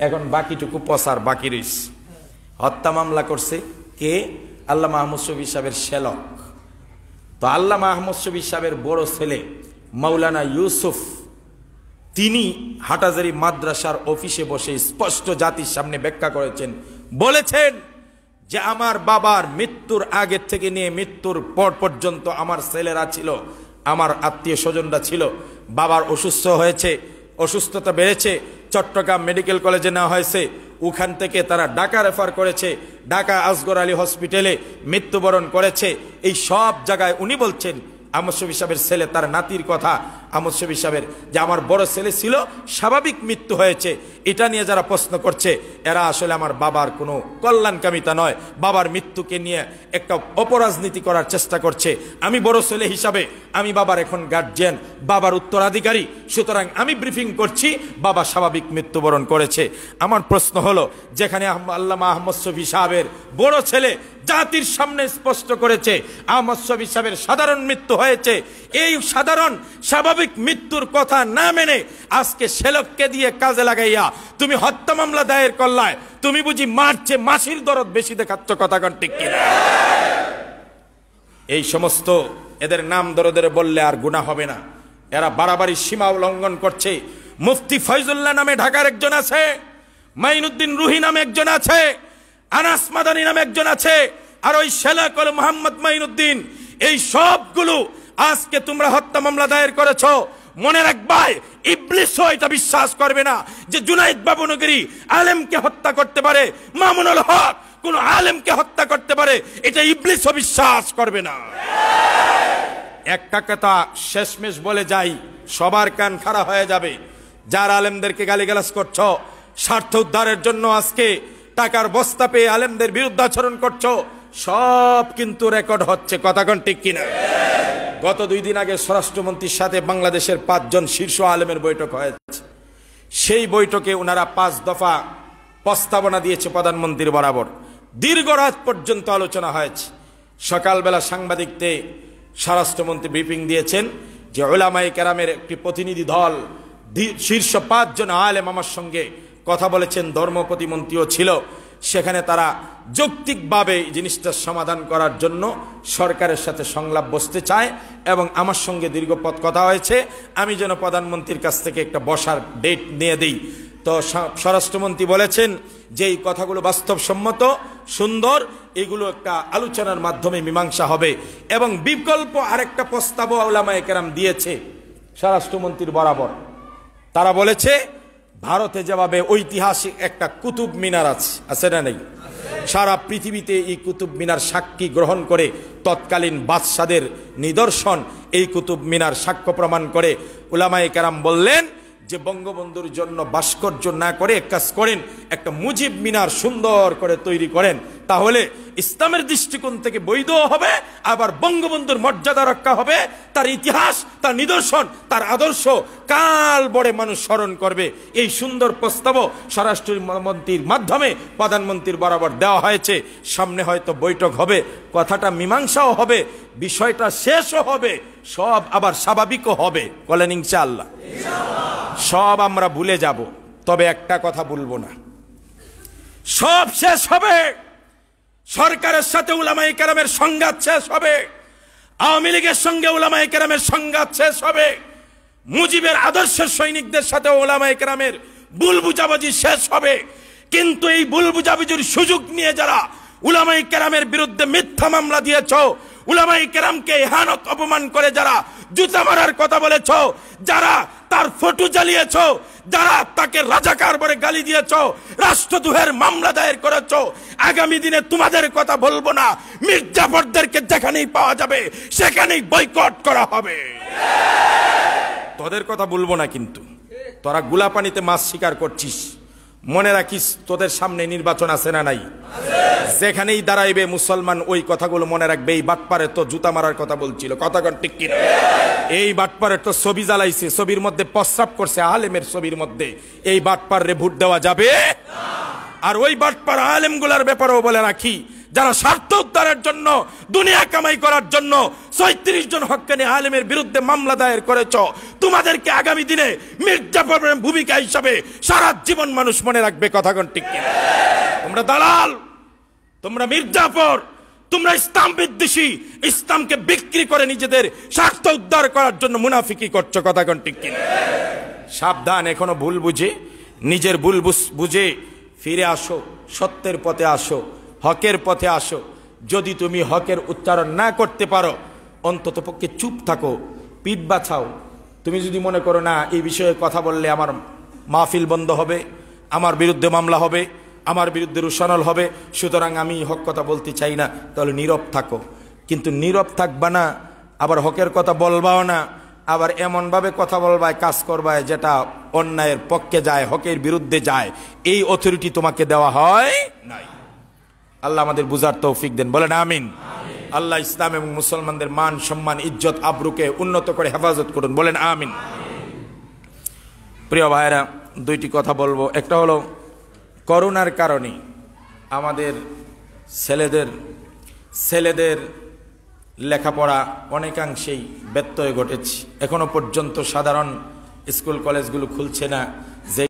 এখন বাকিটুকু পচার বাকি রয়েছে। হত্যা মামলা করছে কে? আল্লামা আহমদ শফী সাহেবের শ্যালক। তো আল্লামা আহমদ শফী সাহেবের বড় ছেলে মাওলানা ইউসুফ, তিনি হাটাজারি মাদ্রাসার অফিসে বসে স্পষ্ট জাতির সামনে ব্যাখ্যা করেছেন, বলেছেন যে আমার বাবার মৃত্যুর আগের থেকে নিয়ে মৃত্যুর পর পর্যন্ত আমার ছেলেরা ছিল, আমার আত্মীয় স্বজনরা ছিল। বাবার অসুস্থ হয়েছে, অসুস্থতা বেড়েছে, চট্টগ্রাম মেডিকেল কলেজে নেওয়া হয়েছে, ওখান থেকে তারা ঢাকা রেফার করেছে, ঢাকা আসগর আলী হসপিটালে মৃত্যুবরণ করেছে। এই সব জায়গায় উনি বলছেন আহমদ শফী সাহেবের ছেলে, তার নাতির কথা আহমদ শফী সাহেবের, যে আমার বড় ছেলে ছিল, স্বাভাবিক মৃত্যু হয়েছে। এটা নিয়ে যারা প্রশ্ন করছে এরা আসলে আমার বাবার কোনো কল্যাণকামিতা নয়, বাবার মৃত্যুকে নিয়ে একটা অপরাজনীতি করার চেষ্টা করছে। আমি বড় ছেলে হিসাবে আমি বাবার এখন গার্জিয়ান, বাবার উত্তরাধিকারী, সুতরাং আমি ব্রিফিং করছি বাবা স্বাভাবিক মৃত্যুবরণ করেছে। আমার প্রশ্ন হলো, যেখানে আল্লামা আহমদ শফী সাহেবের বড় ছেলে জাতির সামনে স্পষ্ট করেছে আহমদ শফী সাহেবের সাধারণ মৃত্যু হয়েছে, এই সাধারণ স্বাভাবিক মৃত্যুর কথা না মেনে আজকে শ্যালককে দিয়ে কাজে লাগাইয়া তুমি হত্যা মামলা দায়ের করলায়, তুমি বুঝি মারছে মাসির দরদ বেশি দেখাচ্ছ? কথা কন ঠিক কিনা? এই সমস্ত এদের নাম দরদের বললে আর গুনাহ হবে না। এরা বাড়াবাড়ি সীমা উল্লঙ্ঘন করছে। মুফতি ফয়জুল্লাহ নামে ঢাকার একজন আছে, মাইনুদ্দিন রুহি নামে একজন আছে, আনাস মাদানী নামে একজন আছে, আর ওই শ্যালক হল মোহাম্মদ মাইনুদ্দিন। এই সবগুলো আজকে তোমরা হত্যা মামলা দায়ের করেছো। মনে রাখবাই, ইবলিসও এটা বিশ্বাস করবে না যে জুনাইদ বাবুনগরী আলেমকে হত্যা করতে পারে, মামুনুল হক কোন আলেমকে হত্যা করতে পারে, এটা ইবলিসও বিশ্বাস করবে না। একটা কথা শেষমেশ বলে যাই, সবার কান খাড়া হয়ে যাবে। যারা আলেমদেরকে গালিগালাজ করছো, স্বার্থ উদ্ধারের জন্য আজকে টাকার বস্তা পেয়ে আলেমদের বিরুদ্ধে আচরণ করছো, সব কিন্তু রেকর্ড হচ্ছে। কথা কোন ঠিক কিনা? গত 2 দিন আগে স্বরাষ্ট্রমন্ত্রীর সাথে বাংলাদেশের 5 জন শীর্ষ আলেমের বৈঠক হয়েছে। সেই বৈঠকে ওনারা 5 দফা প্রস্তাবনা দিয়েছে প্রধানমন্ত্রীর বরাবর। দীর্ঘ রাত পর্যন্ত আলোচনা হয়েছে। সকালবেলা সাংবাদিকদের স্বরাষ্ট্রমন্ত্রী ব্রিফিং দিয়েছেন যে উলামায়ে কেরামের একটি প্রতিনিধি দল, শীর্ষ 5 জন আলেম আমার সঙ্গে কথা বলেছেন, ধর্ম প্রতিমন্ত্রীও ছিল সেখানে। তারা যৌক্তিকভাবে জিনিসটা সমাধান করার জন্য সরকারের সাথে সংলাপ বসতে চায় এবং আমার সঙ্গে দীর্ঘপথ কথা হয়েছে। আমি যেন প্রধানমন্ত্রীর কাছ থেকে একটা বসার ডেট নিয়ে দিই। তো স্বরাষ্ট্রমন্ত্রী বলেছেন যে এই কথাগুলো বাস্তবসম্মত, সুন্দর, এগুলো একটা আলোচনার মাধ্যমে মীমাংসা হবে। এবং বিকল্প আরেকটা প্রস্তাবও উলামায়ে কেরাম দিয়েছে স্বরাষ্ট্রমন্ত্রীর বরাবর। তারা বলেছে ভারতে যেভাবে ঐতিহাসিক একটা কুতুব মিনার আছে না নেই, সারা পৃথিবীতে এই কুতুব মিনার সাক্ষী গ্রহণ করে, তৎকালীন বাদশাদের নিদর্শন এই কুতুব মিনার সাক্ষ্য প্রমাণ করে। উলামায়ে কেরাম বললেন যে বঙ্গবন্ধুর জন্য ভাস্কর্য না করে এক কাজ করেন, একটা মুজিব মিনার সুন্দর করে তৈরি করেন, তাহলে ইসলামের দৃষ্টিকোণ থেকে বৈধ হবে, আবার বঙ্গবন্ধুর মর্যাদা রক্ষা হবে, তার ইতিহাস, তার নিদর্শন, তার আদর্শ কাল বড়ে মানুষ স্মরণ করবে। এই সুন্দর প্রস্তাব স্বরাষ্ট্রমন্ত্রীর মাধ্যমে প্রধানমন্ত্রীর বরাবর দেওয়া হয়েছে। সামনে হয়তো বৈঠক হবে, কথাটা মীমাংসাও হবে, বিষয়টা শেষও হবে, সব আবার স্বাভাবিকও হবে। বলেন ইনশাআল্লাহ। সব আমরা ভুলে যাব, তবে একটা কথা বলবো না, সব শেষ হবে। সরকারের সাথে উলামায়ে কেরামের সংঘাত শেষ হবে, আওয়ামী লীগের সঙ্গে উলামায়ে কেরামের সংঘাত শেষ হবে, মুজিবের আদর্শের সৈনিকদের সাথে উলামায়ে কেরামের ভুল বুঝাবুঝি শেষ হবে। কিন্তু এই ভুল বুঝাবুঝির সুযোগ নিয়ে যারা উলামায়ে কেরামের বিরুদ্ধে মিথ্যা মামলা দিয়েছ, উলামায়ে কেরামকে ইহানত অপমান করে যারা জুতা মারার কথা বলেছ, যারা তার ফটো জ্বালিয়েছ, যারা তাকে রাজাকার বলে গালি দিয়েছ, রাষ্ট্রদ্রোহের মামলা দায়ের করেছ, আগামী দিনে তোমাদের কথা বলবো না, মির্জাফরদেরকে যেখানেই পাওয়া যাবে সেখানেই বয়কট করা হবে। তোদের কথা বলবো না, কিন্তু তোরা গুলাপানিতে মাছ শিকার করছিস। মনে রাখিস, তোদের সামনে নির্বাচন আছে না নাই? যেখানেই দাঁড়াইবে মুসলমান ওই কথাগুলো মনে রাখবে। এই বাটপারে তো জুতা মারার কথা বলছিল, কথা কন ঠিক কিনা? এই বাটপারে তো ছবি জ্বালাইছে, ছবির মধ্যে প্রস্রাব করছে, আলেমের ছবির মধ্যে। এই বাটপার রে ভোট দেওয়া যাবে? আর ওই বাটপার আলেম গুলার ব্যাপারেও বলে রাখি, যারা স্বার্থ উদ্ধারের জন্য, দুনিয়া কামাই করার জন্য ৩৬ জন হক্কানি আলেমের বিরুদ্ধে মামলা দায়ের করেছ, তোমাদেরকে আগামী দিনে মির্জাফরের ভূমিকা হিসাবে সারা জীবন মানুষ মনে রাখবে, কথা কোন ঠিক কিনা? তোমরা দালাল, তোমরা মির্জাফর, তোমরা ইসলাম বিদ্বেষী, ইসলামকে বিক্রি করে নিজেদের স্বার্থ উদ্ধার করার জন্য মুনাফিকি করছো, কথা কোন ঠিক কিনা? সাবধান, এখনো ভুল বুঝে, নিজের ভুল বুঝে ফিরে আসো, সত্যের পথে আসো, হকের পথে আসো। যদি তুমি হকের উচ্চারণ না করতে পারো, অন্তত পক্ষে চুপ থাকো, পিঠ বাছাও। তুমি যদি মনে করো না এই বিষয়ে কথা বললে আমার মাহফিল বন্ধ হবে, আমার বিরুদ্ধে মামলা হবে, আমার বিরুদ্ধে রুশানল হবে, সুতরাং আমি হক কথা বলতে চাই না, তাহলে নীরব থাকো। কিন্তু নীরব থাকবা না, আবার হকের কথা বলবাও না, আবার এমনভাবে কথা বলবায়, কাজ করবায় যেটা অন্যায়ের পক্ষে যায়, হকের বিরুদ্ধে যায়, এই অথরিটি তোমাকে দেওয়া হয় নাই। আল্লাহ আমাদের বুঝার তৌফিক দেন, বলেন আমিন। আল্লাহ ইসলাম এবং মুসলমানদের মান, সম্মান, ইজ্জত, আবরুকে উন্নত করে হেফাজত করুন, বলেন আমিন। প্রিয় ভাইরা, দুইটি কথা বলবো। একটা হলো, করোনার কারণে আমাদের ছেলেদের লেখাপড়া অনেকাংশেই ব্যত্যয় ঘটেছে। এখনো পর্যন্ত সাধারণ স্কুল কলেজগুলো খুলছে না। যে